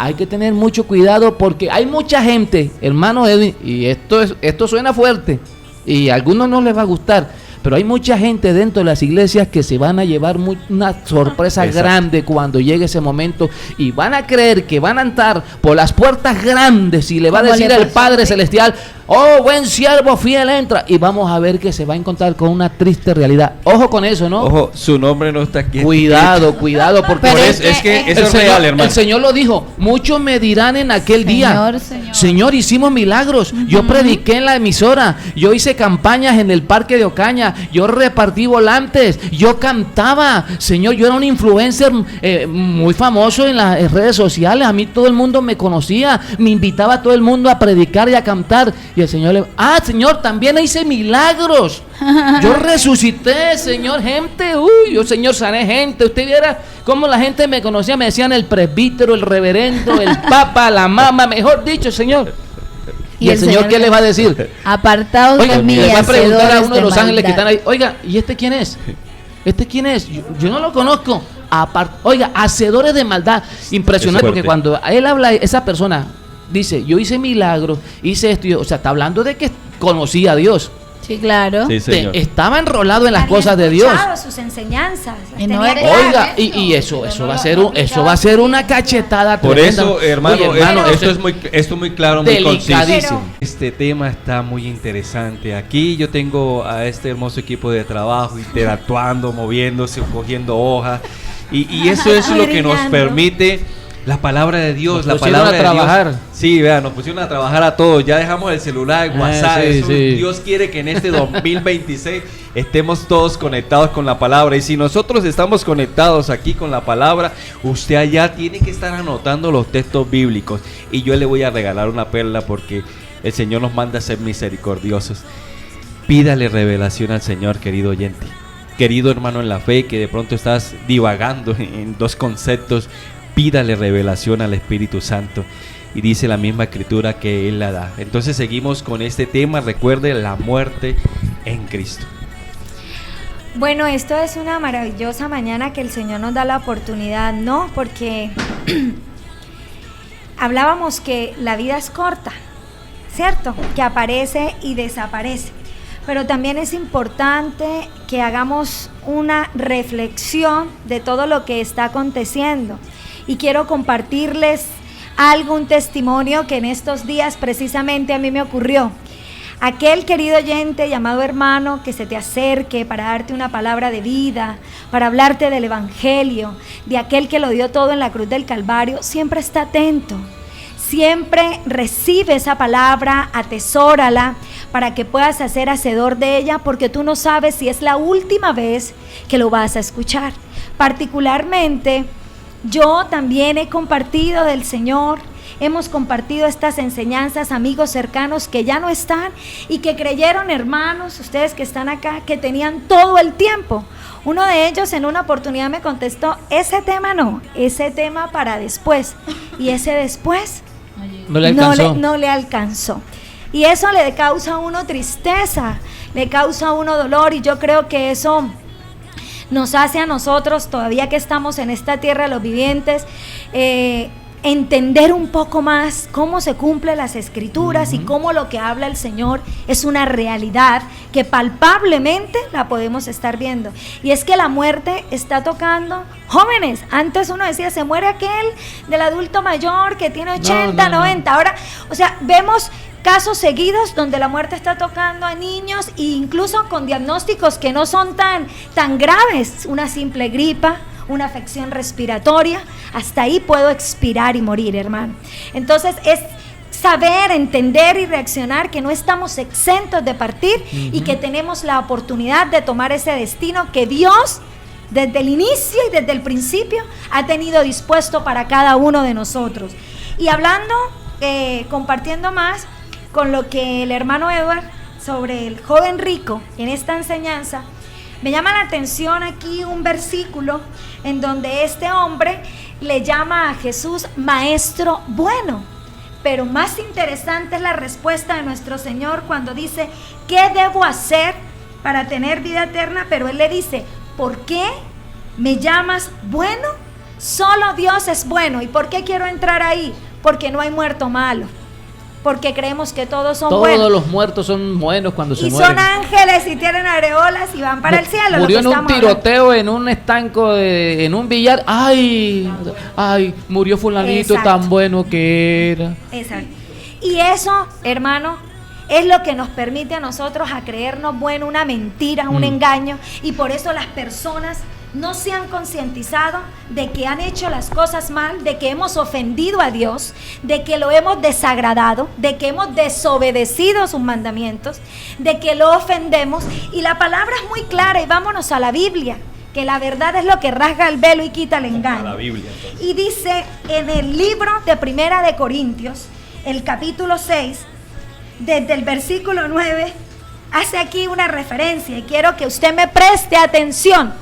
Hay que tener mucho cuidado porque hay mucha gente, hermano Edwin, y esto suena fuerte y a algunos no les va a gustar, pero hay mucha gente dentro de las iglesias que se van a llevar una sorpresa grande cuando llegue ese momento y van a creer que van a entrar por las puertas grandes y le va a decir el Padre Celestial, oh, buen siervo fiel, entra. Y vamos a ver que se va a encontrar con una triste realidad. Ojo con eso, ¿no? Ojo, su nombre no está aquí. Cuidado, porque es que eso es real, hermano. El Señor lo dijo, muchos me dirán en aquel día, Señor, hicimos milagros, yo prediqué en la emisora, yo hice campañas en el parque de Ocaña, yo repartí volantes, yo cantaba, Señor, yo era un influencer muy famoso en las redes sociales, a mí todo el mundo me conocía, me invitaba a todo el mundo a predicar y a cantar, y el Señor le, Señor, también hice milagros, yo resucité, Señor, gente, yo, Señor, sané gente, usted viera cómo la gente me conocía, me decían el presbítero, el reverendo, el papa, la mama, mejor dicho, Señor. ¿Y el Señor qué le va a decir? Apartados de mí, le va a preguntar a uno de los ángeles que están ahí, oiga, ¿y este quién es? ¿Este quién es? Yo no lo conozco. Oiga, hacedores de maldad. Impresionante, porque cuando él habla, esa persona dice, yo hice milagros, hice esto, o sea, está hablando de que conocía a Dios. Sí, claro. Sí, señor. Estaba enrolado en las cosas de Dios. Sus enseñanzas. Oiga, y eso va a ser una cachetada por tremenda. eso, hermano, esto es muy claro, muy conciso. Este tema está muy interesante. Aquí yo tengo a este hermoso equipo de trabajo interactuando, moviéndose, cogiendo hojas, y eso es lo que nos permite la palabra de Dios, la palabra de Dios. Sí, vean, nos pusieron a trabajar a todos. Ya dejamos el celular, el WhatsApp. Dios quiere que en este 2026 estemos todos conectados con la palabra. Y si nosotros estamos conectados aquí con la palabra, usted allá tiene que estar anotando los textos bíblicos. Y yo le voy a regalar una perla porque el Señor nos manda a ser misericordiosos. Pídale revelación al Señor, querido oyente. Querido hermano en la fe, que de pronto estás divagando en dos conceptos, pídale revelación al Espíritu Santo, y dice la misma escritura que Él la da. Entonces seguimos con este tema. Recuerde, la muerte en Cristo. Bueno, esto es una maravillosa mañana que el Señor nos da la oportunidad, ¿no? Porque hablábamos que la vida es corta, ¿cierto? Que aparece y desaparece. Pero también es importante que hagamos una reflexión de todo lo que está aconteciendo. Y quiero compartirles un testimonio que en estos días precisamente a mí me ocurrió. Aquel querido oyente llamado hermano que se te acerque para darte una palabra de vida, para hablarte del evangelio, de aquel que lo dio todo en la cruz del Calvario, siempre está atento. Siempre recibe esa palabra, atesórala para que puedas ser hacedor de ella, porque tú no sabes si es la última vez que lo vas a escuchar. Particularmente, yo también he compartido del Señor, hemos compartido estas enseñanzas, amigos cercanos que ya no están y que creyeron, hermanos, ustedes que están acá, que tenían todo el tiempo. Uno de ellos en una oportunidad me contestó, ese tema no, ese tema para después. Y ese después no le alcanzó. Y eso le causa a uno tristeza, le causa a uno dolor, y yo creo que eso nos hace a nosotros, todavía que estamos en esta tierra de los vivientes, entender un poco más cómo se cumplen las escrituras y cómo lo que habla el Señor es una realidad que palpablemente la podemos estar viendo. Y es que la muerte está tocando jóvenes. Antes uno decía, se muere aquel del adulto mayor que tiene 80, 90. Ahora, o sea, vemos casos seguidos donde la muerte está tocando a niños, e incluso con diagnósticos que no son tan graves, una simple gripa, una afección respiratoria, hasta ahí puedo expirar y morir, hermano. Entonces es saber, entender y reaccionar que no estamos exentos de partir y que tenemos la oportunidad de tomar ese destino que Dios desde el inicio y desde el principio ha tenido dispuesto para cada uno de nosotros. Y hablando, compartiendo más con lo que el hermano Edward sobre el joven rico en esta enseñanza, me llama la atención aquí un versículo en donde este hombre le llama a Jesús maestro bueno, pero más interesante es la respuesta de nuestro Señor cuando dice, ¿qué debo hacer para tener vida eterna? Pero él le dice, ¿por qué me llamas bueno? Solo Dios es bueno. ¿Y por qué quiero entrar ahí? Porque no hay muerto malo. Porque creemos que todos son buenos. Todos los muertos son buenos cuando se mueren. Y son ángeles y tienen areolas y van para el cielo. Murió en un tiroteo, en un estanco, en un billar. Ay, murió fulanito. Exacto. Tan bueno que era. Exacto. Y eso, hermano, es lo que nos permite a nosotros a creernos bueno, una mentira, un engaño, y por eso las personas no se han concientizado de que han hecho las cosas mal, de que hemos ofendido a Dios, de que lo hemos desagradado, de que hemos desobedecido sus mandamientos, de que lo ofendemos. Y la palabra es muy clara, y vámonos a la Biblia, que la verdad es lo que rasga el velo y quita el engaño. La Biblia, y dice en el libro de Primera de Corintios, el capítulo 6, desde el versículo 9, hace aquí una referencia, y quiero que usted me preste atención.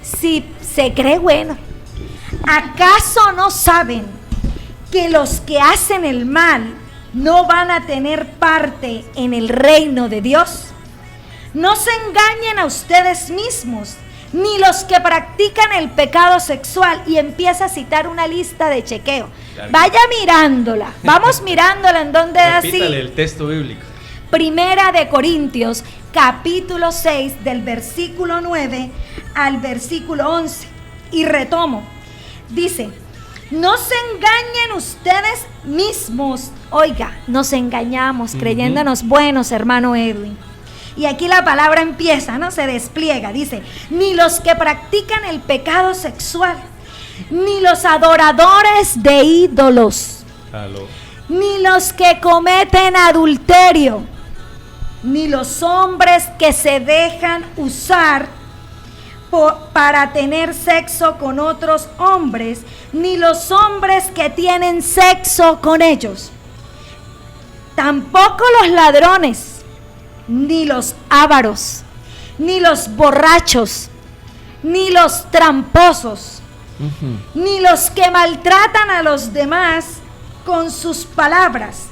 Si se cree bueno, ¿acaso no saben que los que hacen el mal no van a tener parte en el reino de Dios? No se engañen a ustedes mismos, ni los que practican el pecado sexual. Y empieza a citar una lista de chequeo. Vaya mirándola, vamos mirándola en donde así. Repítale el texto bíblico. Primera de Corintios, capítulo 6, del versículo 9 al versículo 11. Y retomo. Dice: no se engañen ustedes mismos. Oiga, nos engañamos creyéndonos buenos, hermano Edwin. Y aquí la palabra empieza, ¿no? Se despliega. Dice: ni los que practican el pecado sexual, ni los adoradores de ídolos, ni los que cometen adulterio, ni los hombres que se dejan usar para tener sexo con otros hombres, ni los hombres que tienen sexo con ellos, tampoco los ladrones, ni los ávaros, ni los borrachos, ni los tramposos, ni los que maltratan a los demás con sus palabras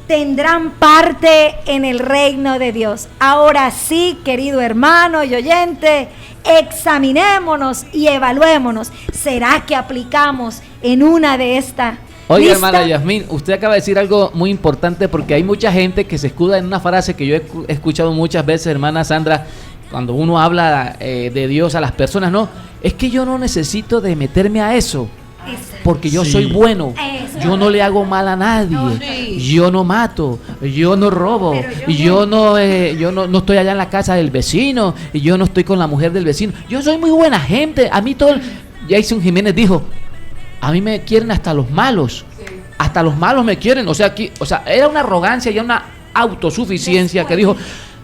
tendrán parte en el reino de Dios. Ahora sí, querido hermano y oyente, examinémonos y evaluémonos. ¿Será que aplicamos en una de estas? Oiga, hermana Yasmín, usted acaba de decir algo muy importante, porque hay mucha gente que se escuda en una frase que yo he escuchado muchas veces, hermana Sandra, cuando uno habla de Dios a las personas. No, es que yo no necesito de meterme a eso, porque yo soy bueno, yo no le hago mal a nadie, yo no mato, yo no robo, yo no estoy allá en la casa del vecino, y yo no estoy con la mujer del vecino, yo soy muy buena gente. A mí todo, Jason Jiménez dijo, a mí me quieren hasta los malos, hasta los malos me quieren. O sea, era una arrogancia y una autosuficiencia que dijo,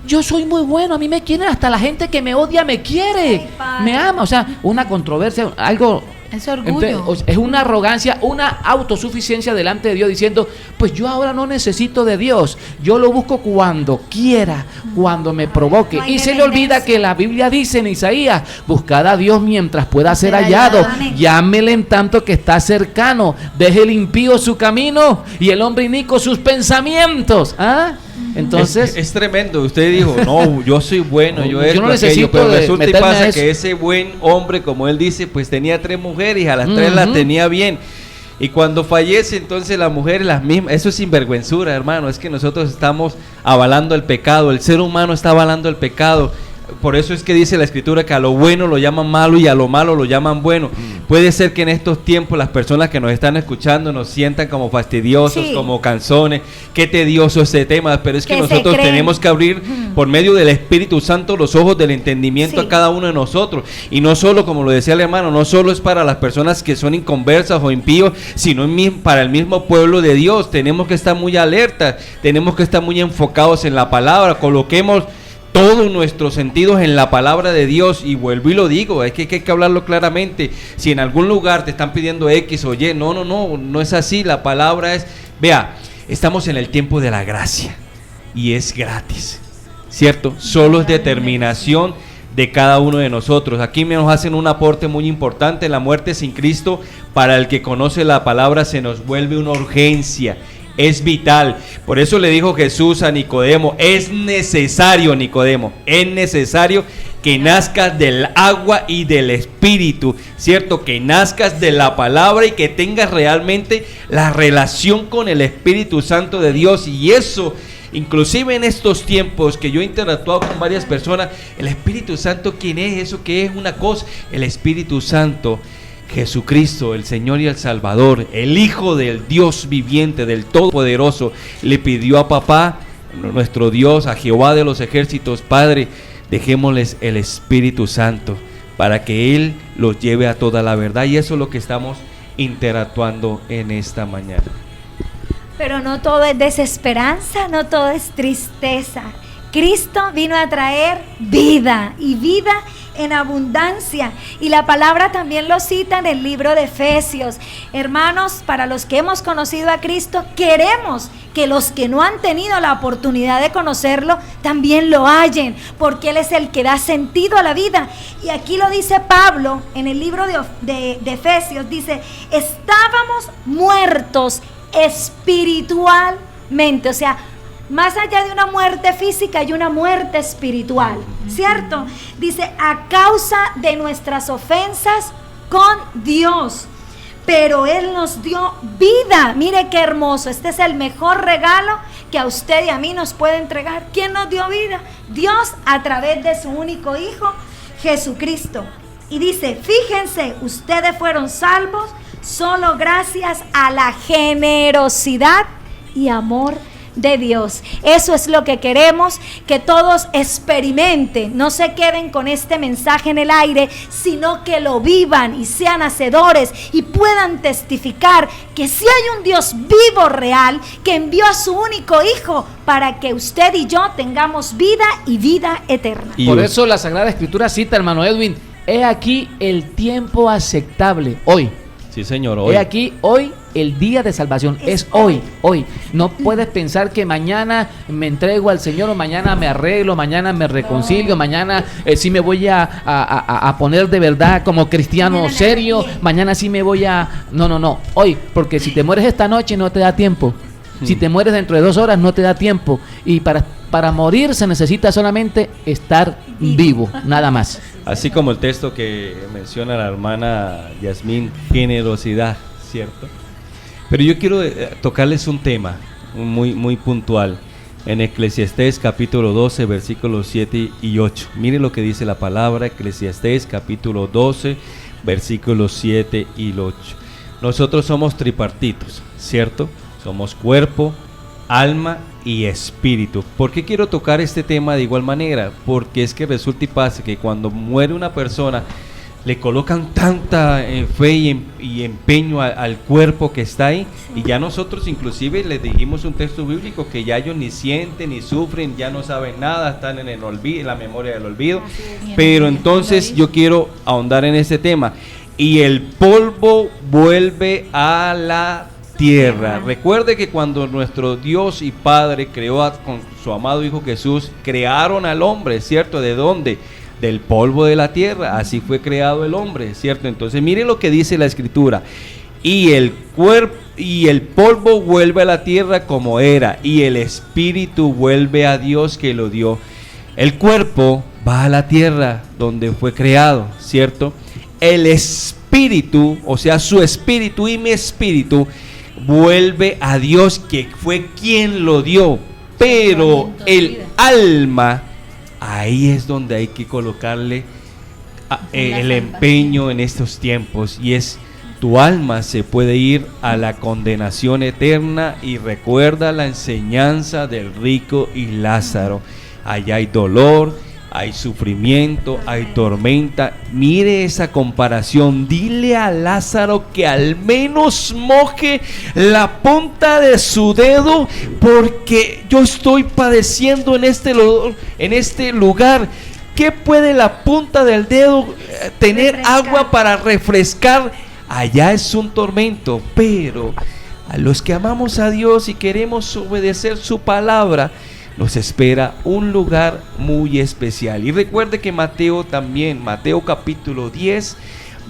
yo soy muy bueno, a mí me quieren, hasta la gente que me odia me quiere, me ama. O sea, una controversia, algo... Es orgullo. Es una arrogancia, una autosuficiencia delante de Dios, diciendo, pues yo ahora no necesito de Dios, yo lo busco cuando quiera, cuando me provoque. Y se le olvida que la Biblia dice en Isaías, buscad a Dios mientras pueda ser hallado, llámele en tanto que está cercano, deje el impío su camino y el hombre inicuo sus pensamientos. Entonces es tremendo. Usted dijo, no, yo soy bueno, yo no necesito, pero resulta y pasa que ese buen hombre, como él dice, pues tenía 3 mujeres y a las 3 las tenía bien. Y cuando fallece, entonces las mujeres las mismas. Eso es sinvergüenzura, hermano. Es que nosotros estamos avalando el pecado. El ser humano está avalando el pecado. Por eso es que dice la Escritura que a lo bueno lo llaman malo y a lo malo lo llaman bueno. Puede ser que en estos tiempos las personas que nos están escuchando nos sientan como fastidiosos, como canzones, qué tedioso ese tema, pero es que nosotros tenemos que abrir por medio del Espíritu Santo los ojos del entendimiento a cada uno de nosotros. Y no solo, como lo decía el hermano, no solo es para las personas que son inconversas o impíos, sino para el mismo pueblo de Dios. Tenemos que estar muy alertas, tenemos que estar muy enfocados en la palabra, coloquemos todos nuestros sentidos en la palabra de Dios. Y vuelvo y lo digo, es que hay que hablarlo claramente. Si en algún lugar te están pidiendo X o Y, no es así. La palabra es, vea, estamos en el tiempo de la gracia y es gratis, ¿cierto? Solo es determinación de cada uno de nosotros. Aquí nos hacen un aporte muy importante: la muerte sin Cristo para el que conoce la palabra se nos vuelve una urgencia. Es vital. Por eso le dijo Jesús a Nicodemo, es necesario, Nicodemo, es necesario que nazcas del agua y del Espíritu, ¿cierto? Que nazcas de la palabra y que tengas realmente la relación con el Espíritu Santo de Dios. Y eso, inclusive en estos tiempos que yo he interactuado con varias personas, el Espíritu Santo, ¿quién es? ¿Eso qué es? Una cosa, el Espíritu Santo, Jesucristo, el Señor y el Salvador, el Hijo del Dios viviente, del Todopoderoso, le pidió a papá nuestro Dios, a Jehová de los ejércitos. Padre, dejémosles el Espíritu Santo para que Él los lleve a toda la verdad, y eso es lo que estamos interactuando en esta mañana. Pero no todo es desesperanza, no todo es tristeza. Cristo vino a traer vida, y vida en abundancia, y la palabra también lo cita en el libro de Efesios. Hermanos, para los que hemos conocido a Cristo, queremos que los que no han tenido la oportunidad de conocerlo también lo hallen, porque Él es el que da sentido a la vida. Y aquí lo dice Pablo en el libro de Efesios, dice: estábamos muertos espiritualmente, o sea, más allá de una muerte física hay una muerte espiritual, ¿cierto? Dice, a causa de nuestras ofensas con Dios, pero Él nos dio vida. Mire qué hermoso, este es el mejor regalo que a usted y a mí nos puede entregar. ¿Quién nos dio vida? Dios, a través de su único Hijo, Jesucristo. Y dice, fíjense, ustedes fueron salvos solo gracias a la generosidad y amor de Dios. Eso es lo que queremos que todos experimenten, no se queden con este mensaje en el aire, sino que lo vivan y sean hacedores y puedan testificar que sí hay un Dios vivo, real, que envió a su único Hijo para que usted y yo tengamos vida y vida eterna. Por eso la Sagrada Escritura cita, hermano Edwin, he aquí el tiempo aceptable, hoy. Sí, Señor, hoy. He aquí, hoy, el día de salvación, es hoy. No puedes pensar que mañana me entrego al Señor, o mañana me arreglo, mañana me reconcilio, mañana sí me voy a poner de verdad como cristiano serio, mañana sí me voy a... No, hoy, porque si te mueres esta noche no te da tiempo, si te mueres dentro de 2 horas no te da tiempo, y para morir se necesita solamente estar vivo, nada más. Así como el texto que menciona la hermana Yasmín, generosidad, ¿cierto? Pero yo quiero tocarles un tema muy, muy puntual en Eclesiastés capítulo 12, versículos 7 y 8. Mire lo que dice la palabra, Eclesiastés capítulo 12, versículos 7 y 8. Nosotros somos tripartitos, ¿cierto? Somos cuerpo, alma y espíritu. ¿Por qué quiero tocar este tema de igual manera? Porque es que resulta y pasa que cuando muere una persona le colocan tanta fe y empeño al cuerpo que está ahí, y ya nosotros inclusive les dijimos un texto bíblico que ya ellos ni sienten ni sufren, ya no saben nada, están en el olvido, en la memoria del olvido. Pero entonces yo quiero ahondar en ese tema. Y el polvo vuelve a la tierra. Recuerde que cuando nuestro Dios y Padre creó con su amado Hijo Jesús, crearon al hombre, ¿cierto? ¿De dónde? Del polvo de la tierra. Así fue creado el hombre, ¿cierto? Entonces mire lo que dice la Escritura: y el cuerpo y el polvo vuelve a la tierra como era, y el espíritu vuelve a Dios que lo dio. El cuerpo va a la tierra donde fue creado, ¿cierto? El espíritu, o sea, su espíritu y mi espíritu, vuelve a Dios que fue quien lo dio. Pero el alma, ahí es donde hay que colocarle el empeño en estos tiempos, y es: tu alma se puede ir a la condenación eterna. Y recuerda la enseñanza del rico y Lázaro. Allá hay dolor, hay sufrimiento, hay tormenta. Mire esa comparación. Dile a Lázaro que al menos moje la punta de su dedo, porque yo estoy padeciendo en este lugar. ¿Qué puede la punta del dedo tener agua para refrescar? Allá es un tormento. Pero a los que amamos a Dios y queremos obedecer su palabra, nos espera un lugar muy especial. Y recuerde que Mateo capítulo 10,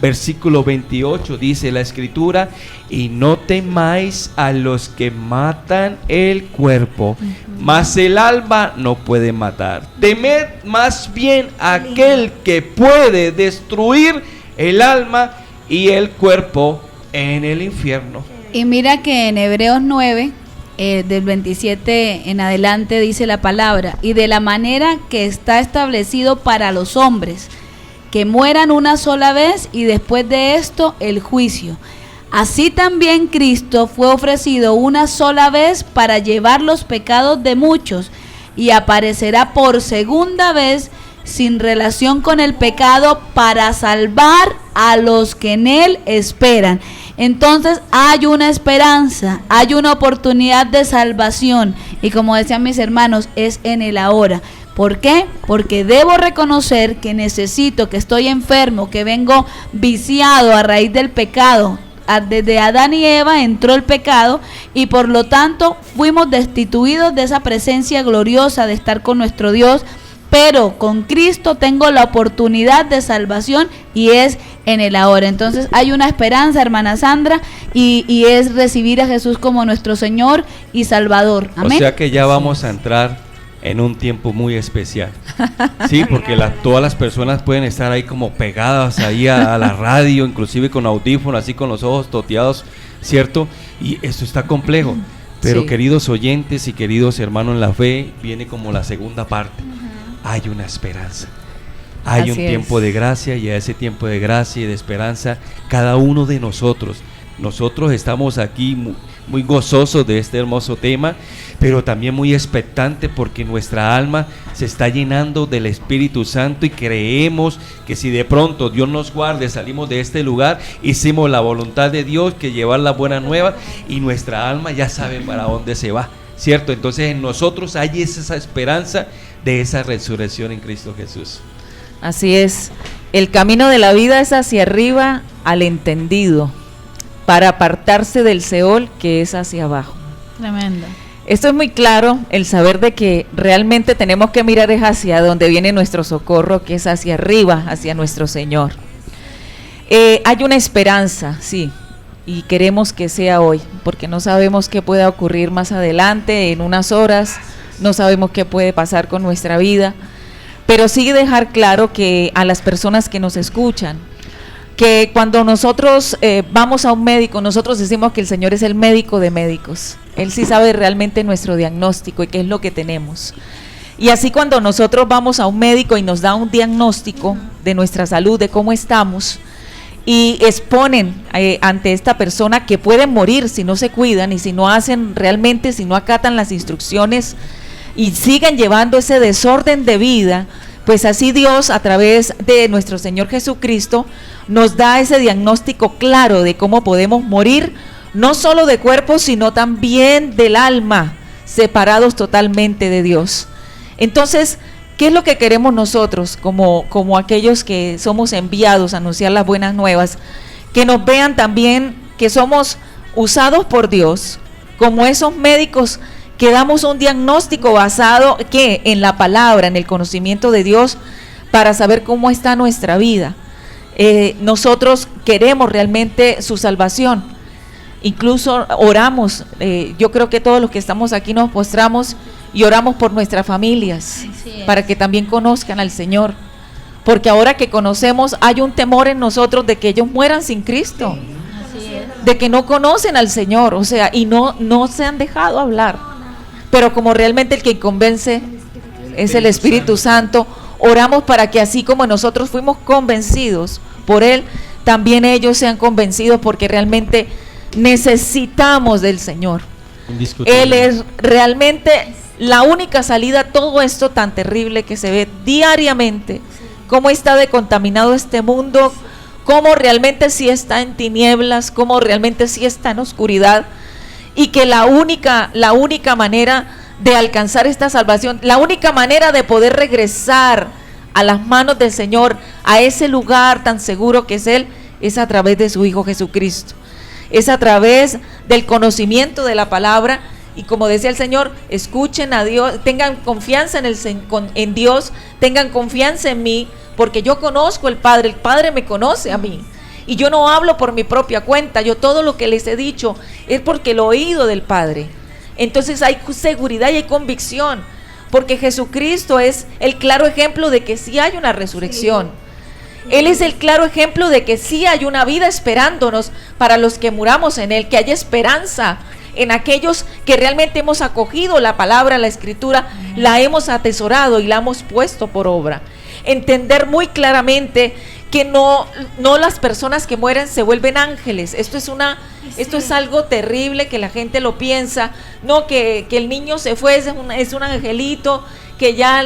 versículo 28, dice la Escritura: y no temáis a los que matan el cuerpo, mas el alma no puede matar. Temed más bien a aquel que puede destruir el alma y el cuerpo en el infierno. Y mira que en Hebreos 9, del 27 en adelante, dice la palabra: y de la manera que está establecido para los hombres, que mueran una sola vez, y después de esto el juicio. Así también Cristo fue ofrecido una sola vez para llevar los pecados de muchos y aparecerá por segunda vez sin relación con el pecado para salvar a los que en él esperan. Entonces hay una esperanza, hay una oportunidad de salvación, y como decían mis hermanos, es en el ahora. ¿Por qué? Porque debo reconocer que necesito, que estoy enfermo, que vengo viciado a raíz del pecado. Desde Adán y Eva entró el pecado y por lo tanto fuimos destituidos de esa presencia gloriosa de estar con nuestro Dios, pero con Cristo tengo la oportunidad de salvación y es en el ahora. Entonces hay una esperanza, hermana Sandra, y es recibir a Jesús como nuestro Señor y Salvador. Amén. O sea que ya vamos a entrar en un tiempo muy especial. Sí, porque todas las personas pueden estar ahí como pegadas ahí a la radio, inclusive con audífonos, así con los ojos toteados, ¿cierto? Y esto está complejo. Pero queridos oyentes y queridos hermanos en la fe, viene como la segunda parte. Hay una esperanza. Hay un tiempo de gracia, y a ese tiempo de gracia y de esperanza, cada uno de nosotros estamos aquí muy gozosos de este hermoso tema, pero también muy expectante porque nuestra alma se está llenando del Espíritu Santo y creemos que si de pronto Dios nos guarde, salimos de este lugar, hicimos la voluntad de Dios, que llevar la buena nueva, y nuestra alma ya sabe para dónde se va, ¿cierto? Entonces en nosotros hay esa esperanza de esa resurrección en Cristo Jesús. Así es, el camino de la vida es hacia arriba al entendido, para apartarse del Seol que es hacia abajo. Tremendo. Esto es muy claro, el saber de que realmente tenemos que mirar es hacia donde viene nuestro socorro, que es hacia arriba, hacia nuestro Señor. Hay una esperanza, sí, y queremos que sea hoy, porque no sabemos qué pueda ocurrir más adelante, en unas horas, no sabemos qué puede pasar con nuestra vida, pero sí dejar claro que a las personas que nos escuchan, que cuando nosotros vamos a un médico, nosotros decimos que el Señor es el médico de médicos. Él sí sabe realmente nuestro diagnóstico y qué es lo que tenemos. Y así cuando nosotros vamos a un médico y nos da un diagnóstico de nuestra salud, de cómo estamos, y exponen ante esta persona que pueden morir si no se cuidan y si no hacen realmente, si no acatan las instrucciones y siguen llevando ese desorden de vida, pues así Dios a través de nuestro Señor Jesucristo nos da ese diagnóstico claro de cómo podemos morir, no solo de cuerpo, sino también del alma, separados totalmente de Dios. Entonces, ¿qué es lo que queremos nosotros como aquellos que somos enviados a anunciar las buenas nuevas? Que nos vean también que somos usados por Dios, como esos médicos que damos un diagnóstico basado en la palabra, en el conocimiento de Dios, para saber cómo está nuestra vida. Nosotros queremos realmente su salvación, incluso oramos, yo creo que todos los que estamos aquí nos postramos y oramos por nuestras familias, para que también conozcan al Señor, porque ahora que conocemos hay un temor en nosotros de que ellos mueran sin Cristo, de que no conocen al Señor, o sea, y no se han dejado hablar, pero como realmente el que convence es el Espíritu Santo, oramos para que así como nosotros fuimos convencidos por Él, también ellos sean convencidos, porque realmente necesitamos del Señor. Él es realmente la única salida a todo esto tan terrible que se ve diariamente, cómo está de contaminado este mundo, cómo realmente sí está en tinieblas, cómo realmente sí está en oscuridad, y que la única manera de alcanzar esta salvación, la única manera de poder regresar a las manos del Señor, a ese lugar tan seguro que es Él, es a través de su Hijo Jesucristo, es a través del conocimiento de la palabra. Y como decía el Señor, escuchen a Dios, tengan confianza en Dios, tengan confianza en mí, porque yo conozco al Padre, el Padre me conoce a mí, y yo no hablo por mi propia cuenta, yo todo lo que les he dicho es porque lo he oído del Padre. Entonces hay seguridad y hay convicción, porque Jesucristo es el claro ejemplo de que sí hay una resurrección. Él es el claro ejemplo de que sí hay una vida esperándonos para los que muramos en Él, que hay esperanza en aquellos que realmente hemos acogido la palabra, la escritura, la hemos atesorado y la hemos puesto por obra. Entender muy claramente que no las personas que mueren se vuelven ángeles. Esto es algo terrible, que la gente lo piensa, no, que el niño se fue, es un angelito que ya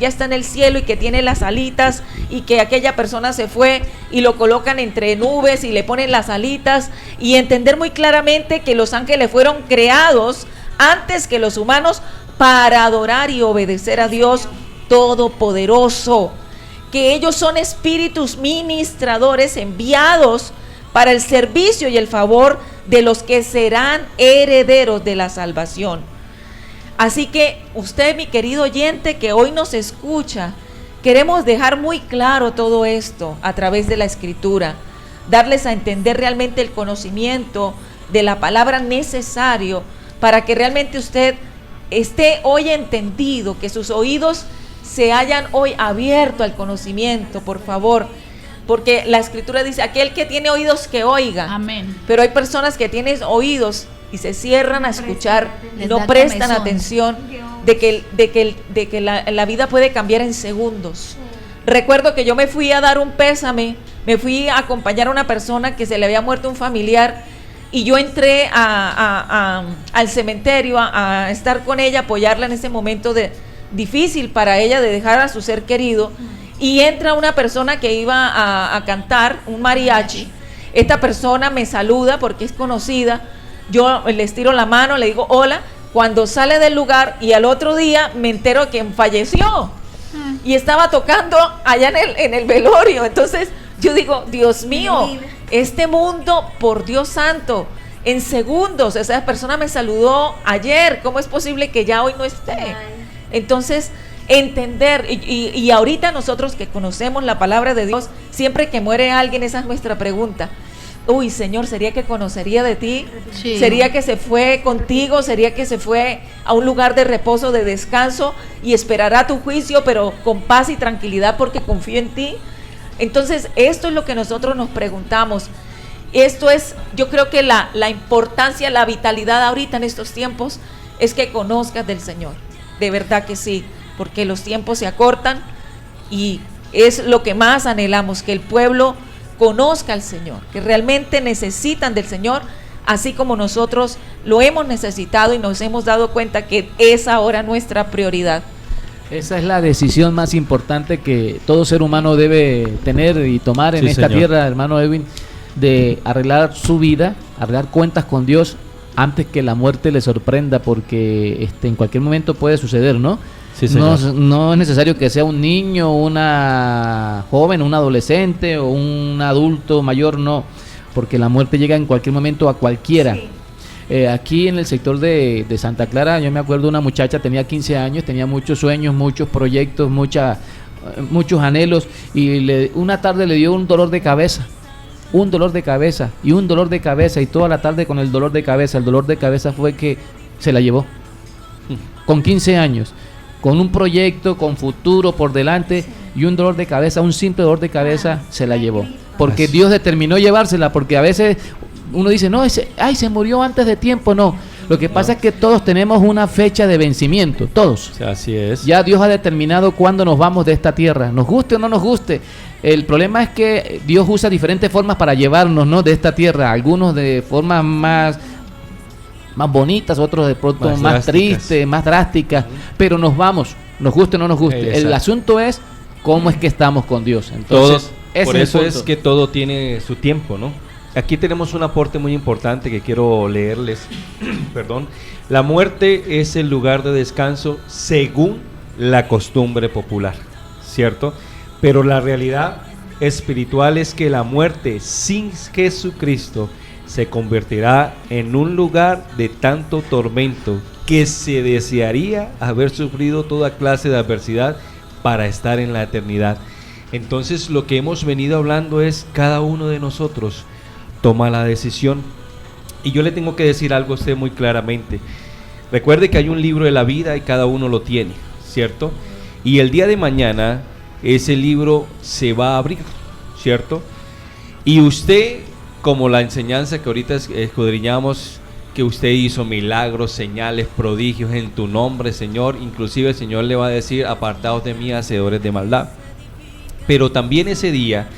está en el cielo y que tiene las alitas, y que aquella persona se fue y lo colocan entre nubes y le ponen las alitas, y entender muy claramente que los ángeles fueron creados antes que los humanos para adorar y obedecer a Dios Todopoderoso, que ellos son espíritus ministradores enviados para el servicio y el favor de los que serán herederos de la salvación. Así que usted, mi querido oyente, que hoy nos escucha, queremos dejar muy claro todo esto a través de la Escritura, darles a entender realmente el conocimiento de la palabra necesario para que realmente usted esté hoy entendido, que sus oídos se hayan hoy abierto al conocimiento, por favor, porque la Escritura dice, aquel que tiene oídos que oiga. Amén. Pero hay personas que tienen oídos y se cierran a escuchar, no prestan atención de que la vida puede cambiar en segundos. Recuerdo que yo me fui a dar un pésame, me fui a acompañar a una persona que se le había muerto un familiar, y yo entré al cementerio a estar con ella, apoyarla en ese momento difícil para ella de dejar a su ser querido, y entra una persona que iba a cantar, un mariachi. Esta persona me saluda porque es conocida, yo le estiro la mano, le digo hola, cuando sale del lugar, y al otro día me entero que falleció y estaba tocando allá en el velorio. Entonces yo digo, Dios mío, este mundo, por Dios santo, en segundos, esa persona me saludó ayer, ¿cómo es posible que ya hoy no esté? Entonces, entender, y ahorita nosotros que conocemos la palabra de Dios, siempre que muere alguien, esa es nuestra pregunta. Uy, Señor, ¿sería que conocería de ti? Sí. ¿Sería que se fue contigo? ¿Sería que se fue a un lugar de reposo, de descanso, y esperará tu juicio, pero con paz y tranquilidad porque confío en ti? Entonces, esto es lo que nosotros nos preguntamos. Esto es, yo creo que la importancia, la vitalidad ahorita en estos tiempos es que conozcas del Señor. De verdad que sí, porque los tiempos se acortan y es lo que más anhelamos, que el pueblo conozca al Señor, que realmente necesitan del Señor, así como nosotros lo hemos necesitado y nos hemos dado cuenta que es ahora nuestra prioridad. Esa es la decisión más importante que todo ser humano debe tener y tomar en esta tierra, hermano Edwin, de arreglar su vida, arreglar cuentas con Dios antes que la muerte le sorprenda, porque en cualquier momento puede suceder, ¿no? Sí, no es necesario que sea un niño, una joven, un adolescente o un adulto mayor, no, porque la muerte llega en cualquier momento a cualquiera. Sí. Aquí en el sector de Santa Clara, yo me acuerdo de una muchacha, tenía 15 años, tenía muchos sueños, muchos proyectos, muchos anhelos, y una tarde le dio un dolor de cabeza, y toda la tarde con el dolor de cabeza. El dolor de cabeza fue que se la llevó, con 15 años. Con un proyecto, con futuro por delante, y un dolor de cabeza, un simple dolor de cabeza, se la llevó. Porque Dios determinó llevársela, porque a veces uno dice, no, se murió antes de tiempo. No, lo que pasa es que todos tenemos una fecha de vencimiento, todos. Así es. Ya Dios ha determinado cuándo nos vamos de esta tierra, nos guste o no nos guste. El problema es que Dios usa diferentes formas para llevarnos, ¿no?, de esta tierra, algunos de formas más bonitas, otros de pronto más tristes, más drásticas, pero nos vamos, nos guste o no nos guste. Exacto. El asunto es cómo es que estamos con Dios. Entonces, por eso es que todo tiene su tiempo, ¿no? Aquí tenemos un aporte muy importante que quiero leerles. Perdón. La muerte es el lugar de descanso según la costumbre popular, ¿cierto? Pero la realidad espiritual es que la muerte sin Jesucristo se convertirá en un lugar de tanto tormento que se desearía haber sufrido toda clase de adversidad para estar en la eternidad. Entonces, lo que hemos venido hablando es, cada uno de nosotros toma la decisión. Y yo le tengo que decir algo a usted muy claramente. Recuerde que hay un libro de la vida y cada uno lo tiene, ¿cierto? Y el día de mañana ese libro se va a abrir, ¿cierto? Y usted, como la enseñanza que ahorita escudriñamos, que usted hizo milagros, señales, prodigios en tu nombre, Señor. Inclusive el Señor le va a decir, apartaos de mí, hacedores de maldad. Pero también ese día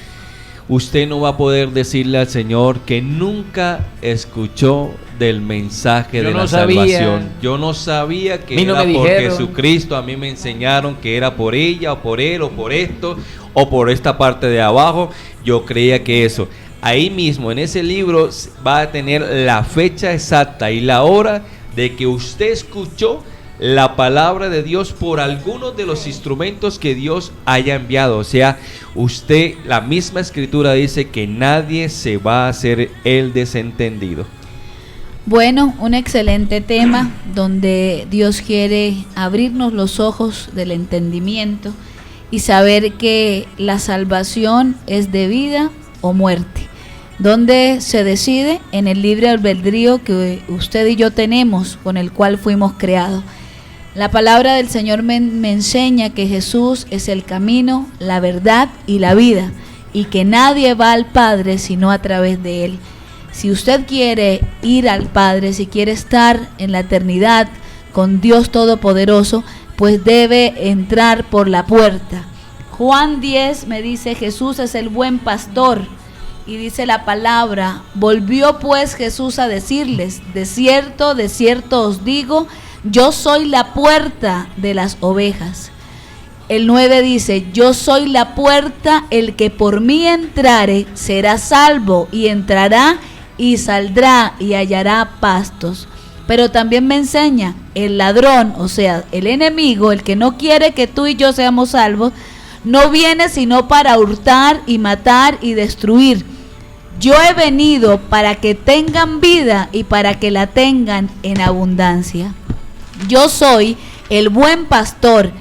usted no va a poder decirle al Señor que nunca escuchó del mensaje de la salvación. Yo no sabía que era por Jesucristo, a mí me enseñaron que era por ella, o por él, o por esto, o por esta parte de abajo. Yo creía que eso. Ahí mismo, en ese libro, va a tener la fecha exacta y la hora de que usted escuchó la palabra de Dios por algunos de los instrumentos que Dios haya enviado. O sea, usted, la misma escritura dice que nadie se va a hacer el desentendido. Bueno, un excelente tema donde Dios quiere abrirnos los ojos del entendimiento y saber que la salvación es de vida o muerte. ¿Dónde se decide? En el libre albedrío que usted y yo tenemos, con el cual fuimos creados. La palabra del Señor me enseña que Jesús es el camino, la verdad y la vida, y que nadie va al Padre sino a través de Él. Si usted quiere ir al Padre, si quiere estar en la eternidad con Dios Todopoderoso, pues debe entrar por la puerta. Juan 10 me dice, Jesús es el buen pastor. Y dice la palabra, volvió pues Jesús a decirles, de cierto os digo, yo soy la puerta de las ovejas. El 9 dice, yo soy la puerta, el que por mí entrare será salvo, y entrará y saldrá y hallará pastos. Pero también me enseña, el ladrón, o sea, el enemigo, el que no quiere que tú y yo seamos salvos, no viene sino para hurtar y matar y destruir. Yo he venido para que tengan vida y para que la tengan en abundancia. Yo soy el buen pastor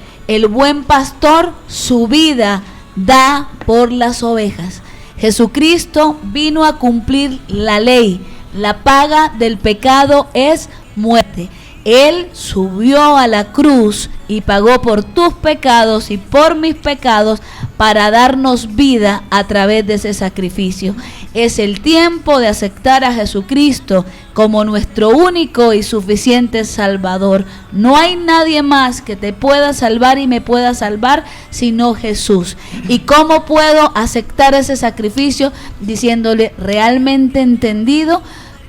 su vida da por las ovejas. Jesucristo vino a cumplir la ley, la paga del pecado es muerte. Él subió a la cruz y pagó por tus pecados y por mis pecados para darnos vida a través de ese sacrificio. Es el tiempo de aceptar a Jesucristo como nuestro único y suficiente Salvador. No hay nadie más que te pueda salvar y me pueda salvar sino Jesús. ¿Y cómo puedo aceptar ese sacrificio? Diciéndole, realmente entendido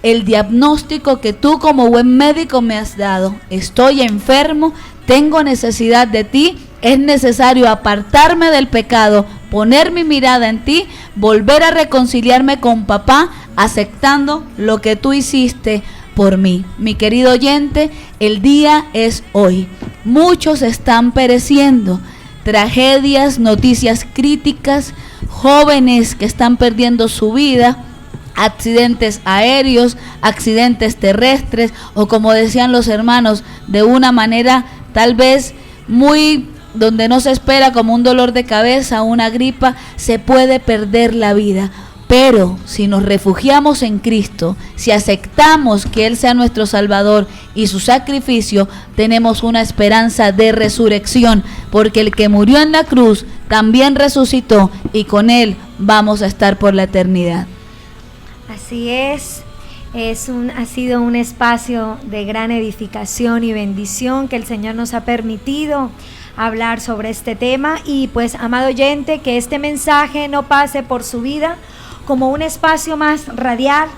el diagnóstico que tú como buen médico me has dado. Estoy enfermo, tengo necesidad de ti, es necesario apartarme del pecado, poner mi mirada en ti, volver a reconciliarme con papá, aceptando lo que tú hiciste por mí. Mi querido oyente, el día es hoy. Muchos están pereciendo. Tragedias, noticias críticas, jóvenes que están perdiendo su vida, accidentes aéreos, accidentes terrestres, o como decían los hermanos, de una manera tal vez muy donde no se espera, como un dolor de cabeza, una gripa, se puede perder la vida. Pero si nos refugiamos en Cristo, si aceptamos que Él sea nuestro Salvador y su sacrificio, tenemos una esperanza de resurrección, porque el que murió en la cruz también resucitó y con Él vamos a estar por la eternidad. Así es, ha sido un espacio de gran edificación y bendición que el Señor nos ha permitido hablar sobre este tema. Y pues, amado oyente, que este mensaje no pase por su vida como un espacio más radial.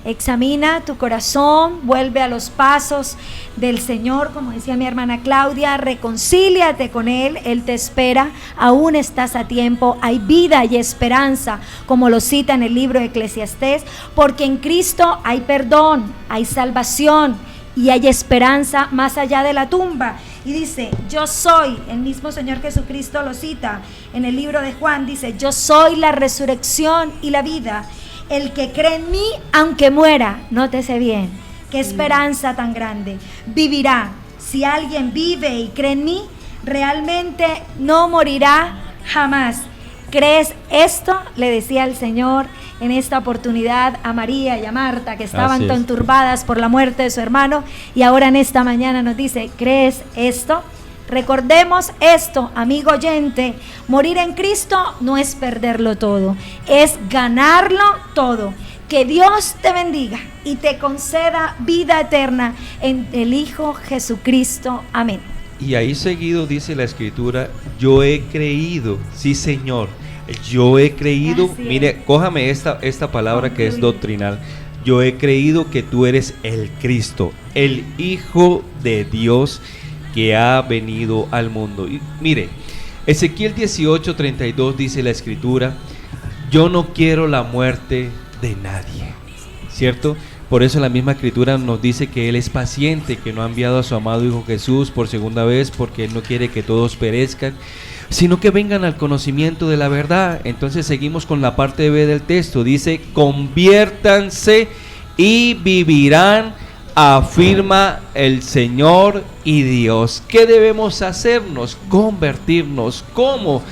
Examina tu corazón, vuelve a los pasos del Señor, como decía mi hermana Claudia, reconcíliate con Él, Él te espera, aún estás a tiempo, hay vida y esperanza, como lo cita en el libro de Eclesiastés, porque en Cristo hay perdón, hay salvación y hay esperanza más allá de la tumba. Y dice, yo soy, el mismo Señor Jesucristo lo cita en el libro de Juan, dice, yo soy la resurrección y la vida. El que cree en mí, aunque muera, nótese bien, qué esperanza tan grande, vivirá. Si alguien vive y cree en mí, realmente no morirá jamás. ¿Crees esto? Le decía el Señor en esta oportunidad a María y a Marta, que estaban tan turbadas por la muerte de su hermano, y ahora en esta mañana nos dice, ¿crees esto? Recordemos esto, amigo oyente, morir en Cristo no es perderlo todo, es ganarlo todo. Que Dios te bendiga y te conceda vida eterna en el Hijo Jesucristo. Amén. Y ahí seguido dice la Escritura, yo he creído, sí Señor, Yo he creído, mire, cójame esta palabra que es doctrinal. Yo he creído que tú eres el Cristo, el Hijo de Dios que ha venido al mundo. Y mire, Ezequiel 18:32 dice la Escritura: yo no quiero la muerte de nadie, ¿cierto? Por eso la misma Escritura nos dice que Él es paciente, que no ha enviado a su amado Hijo Jesús por segunda vez, porque Él no quiere que todos perezcan, sino que vengan al conocimiento de la verdad. Entonces seguimos con la parte B del texto. Dice: conviértanse y vivirán, afirma el Señor y Dios. ¿Qué debemos hacernos? Convertirnos. ¿Cómo?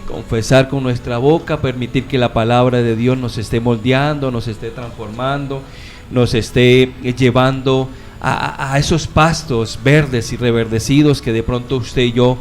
Confesar con nuestra boca, permitir que la palabra de Dios nos esté moldeando, nos esté transformando, nos esté llevando a esos pastos verdes y reverdecidos que de pronto usted y yo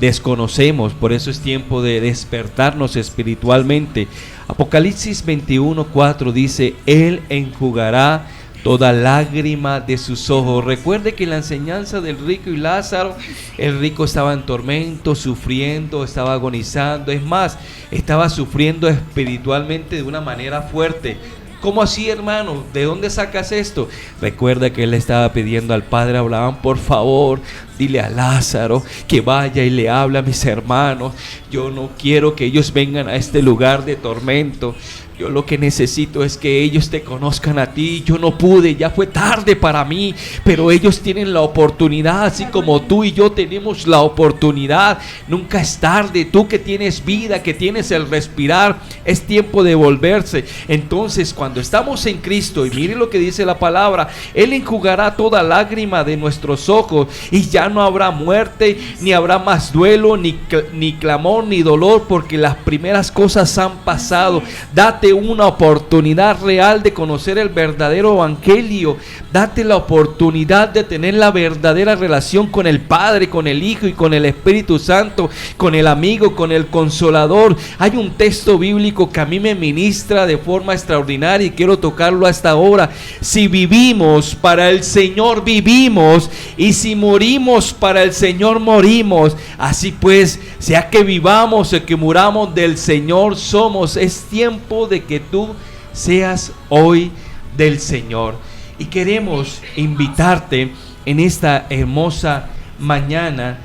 desconocemos. Por eso es tiempo de despertarnos espiritualmente. Apocalipsis 21:4 dice: Él enjugará toda lágrima de sus ojos. Recuerde que la enseñanza del rico y Lázaro, el rico estaba en tormento, sufriendo, estaba agonizando, es más, estaba sufriendo espiritualmente de una manera fuerte. ¿Cómo así, hermano? ¿De dónde sacas esto? Recuerda que él le estaba pidiendo al padre Abraham: por favor, dile a Lázaro que vaya y le hable a mis hermanos. Yo no quiero que ellos vengan a este lugar de tormento. Yo lo que necesito es que ellos te conozcan a ti. Yo no pude, ya fue tarde para mí, pero ellos tienen la oportunidad, así como tú y yo tenemos la oportunidad. Nunca es tarde. Tú que tienes vida, que tienes el respirar, es tiempo de volverse. Entonces, cuando estamos en Cristo, y mire lo que dice la palabra: Él enjugará toda lágrima de nuestros ojos, y ya no habrá muerte, ni habrá más duelo, ni clamor, ni dolor, porque las primeras cosas han pasado. Date una oportunidad real de conocer el verdadero evangelio. Date la oportunidad de tener la verdadera relación con el Padre, con el Hijo y con el Espíritu Santo, con el amigo, con el Consolador. Hay un texto bíblico que a mí me ministra de forma extraordinaria y quiero tocarlo hasta ahora. Si vivimos, para el Señor vivimos, y si morimos, para el Señor morimos. Así pues, sea que vivamos o que muramos, del Señor somos. Es tiempo de que tú seas hoy del Señor. Y queremos invitarte en esta hermosa mañana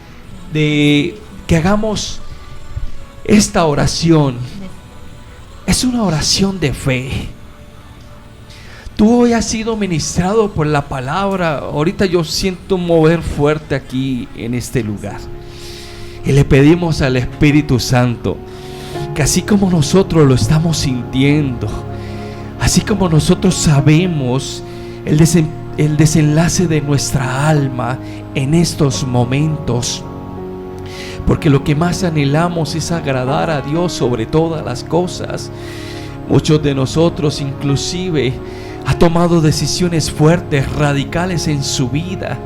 de que hagamos esta oración. Es una oración de fe. Tú hoy has sido ministrado por la palabra. Ahorita yo siento un mover fuerte aquí en este lugar. Y le pedimos al Espíritu Santo que así como nosotros lo estamos sintiendo, así como nosotros sabemos el desenlace de nuestra alma en estos momentos, porque lo que más anhelamos es agradar a Dios sobre todas las cosas. Muchos de nosotros inclusive ha tomado decisiones fuertes, radicales en su vida.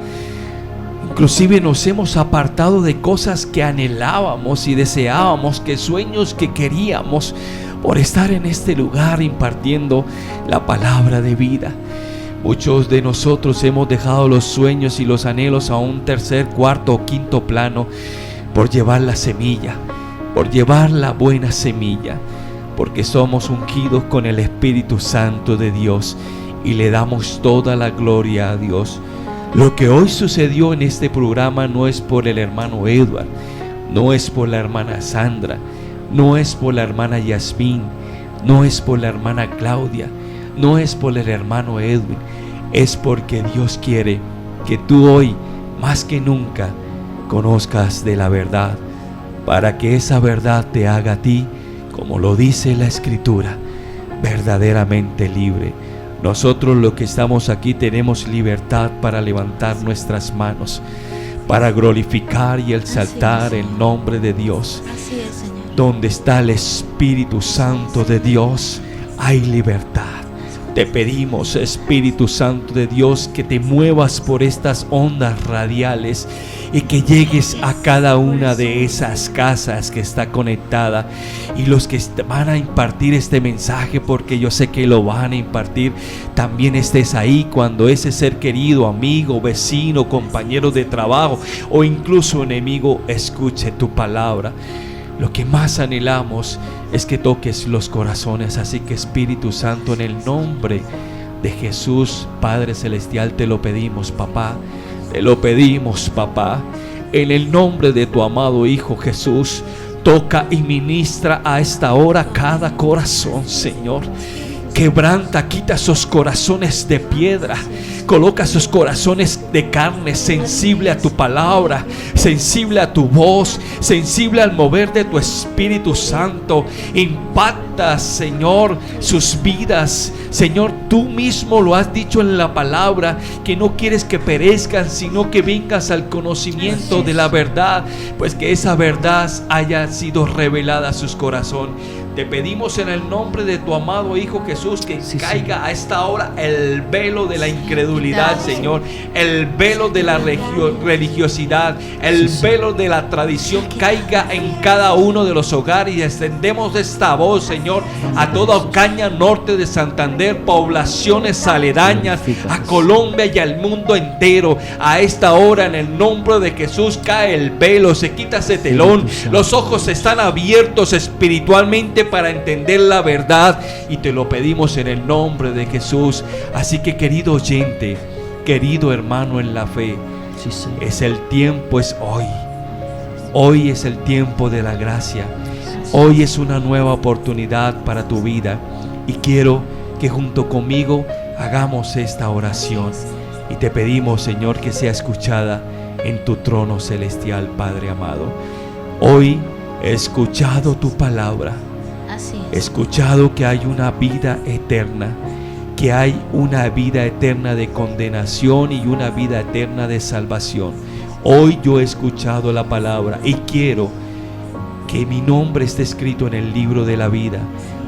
Inclusive nos hemos apartado de cosas que anhelábamos y deseábamos, que sueños que queríamos, por estar en este lugar impartiendo la palabra de vida. Muchos de nosotros hemos dejado los sueños y los anhelos a un tercer, cuarto o quinto plano por llevar la semilla, por llevar la buena semilla, porque somos ungidos con el Espíritu Santo de Dios y le damos toda la gloria a Dios. Lo que hoy sucedió en este programa no es por el hermano Edward, no es por la hermana Sandra, no es por la hermana Yasmín, no es por la hermana Claudia, no es por el hermano Edwin. Es porque Dios quiere que tú hoy, más que nunca, conozcas de la verdad, para que esa verdad te haga a ti, como lo dice la Escritura, verdaderamente libre. Nosotros los que estamos aquí tenemos libertad para levantar nuestras manos, para glorificar y exaltar el nombre de Dios. Así es, Señor. Donde está el Espíritu Santo de Dios, hay libertad. Te pedimos, Espíritu Santo de Dios, que te muevas por estas ondas radiales y que llegues a cada una de esas casas que está conectada, y los que van a impartir este mensaje, porque yo sé que lo van a impartir, también estés ahí cuando ese ser querido, amigo, vecino, compañero de trabajo o incluso enemigo escuche tu palabra. lo que más anhelamos es que toques los corazones. Así que Espíritu Santo, en el nombre de Jesús, Padre Celestial, te lo pedimos, papá. Te lo pedimos, papá. En el nombre de tu amado Hijo Jesús, toca y ministra a esta hora cada corazón, Señor. Quebranta, quita esos corazones de piedra, coloca esos corazones de carne, sensible a tu palabra, sensible a tu voz, sensible al mover de tu Espíritu Santo. Impacta, Señor, sus vidas. Señor, tú mismo lo has dicho en la palabra, que no quieres que perezcan, sino que vengas al conocimiento de la verdad, pues que esa verdad haya sido revelada a sus corazones. Te pedimos en el nombre de tu amado Hijo Jesús que caiga a esta hora el velo de la incredulidad, Señor, el velo de la religiosidad, el velo de la tradición, caiga en cada uno de los hogares, y extendemos esta voz, Señor, a toda Ocaña, norte de Santander, poblaciones aledañas, a Colombia y al mundo entero. A esta hora, en el nombre de Jesús, cae el velo, se quita ese telón, los ojos están abiertos espiritualmente para entender la verdad, y te lo pedimos en el nombre de Jesús. Así que, querido oyente, querido hermano en la fe, es el tiempo, es hoy. Hoy es el tiempo de la gracia. Hoy es una nueva oportunidad para tu vida, y quiero que junto conmigo hagamos esta oración, y te pedimos, Señor, que sea escuchada en tu trono celestial, Padre amado. Hoy he escuchado tu palabra. He escuchado que hay una vida eterna, que hay una vida eterna de condenación y una vida eterna de salvación. Hoy yo he escuchado la palabra y quiero que mi nombre esté escrito en el libro de la vida.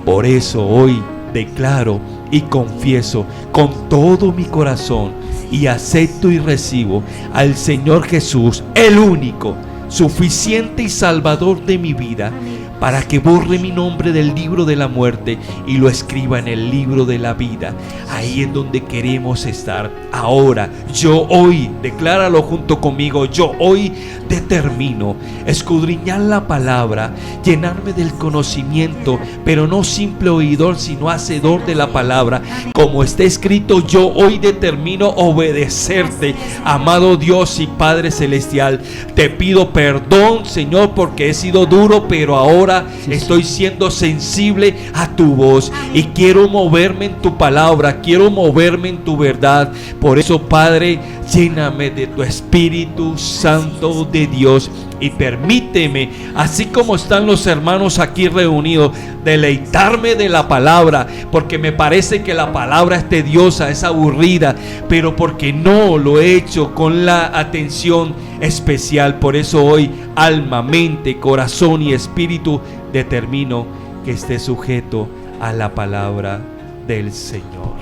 Por eso hoy declaro y confieso con todo mi corazón, y acepto y recibo al Señor Jesús, el único, suficiente y salvador de mi vida, para que borre mi nombre del libro de la muerte y lo escriba en el libro de la vida. Ahí es donde queremos estar. Ahora, yo hoy, decláralo junto conmigo, yo hoy determino escudriñar la palabra, llenarme del conocimiento, pero no simple oidor, sino hacedor de la palabra. Como está escrito, yo hoy determino obedecerte, amado Dios y Padre Celestial. Te pido perdón, Señor, porque he sido duro, pero ahora estoy siendo sensible a tu voz y quiero moverme en tu palabra, quiero moverme en tu verdad. Por eso, Padre, lléname de tu Espíritu Santo de Dios y permíteme, así como están los hermanos aquí reunidos, deleitarme de la palabra, porque me parece que la palabra es tediosa, es aburrida, pero porque no lo he hecho con la atención especial. Por eso hoy, alma, mente, corazón y espíritu, determino que esté sujeto a la palabra del Señor,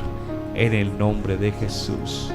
en el nombre de Jesús.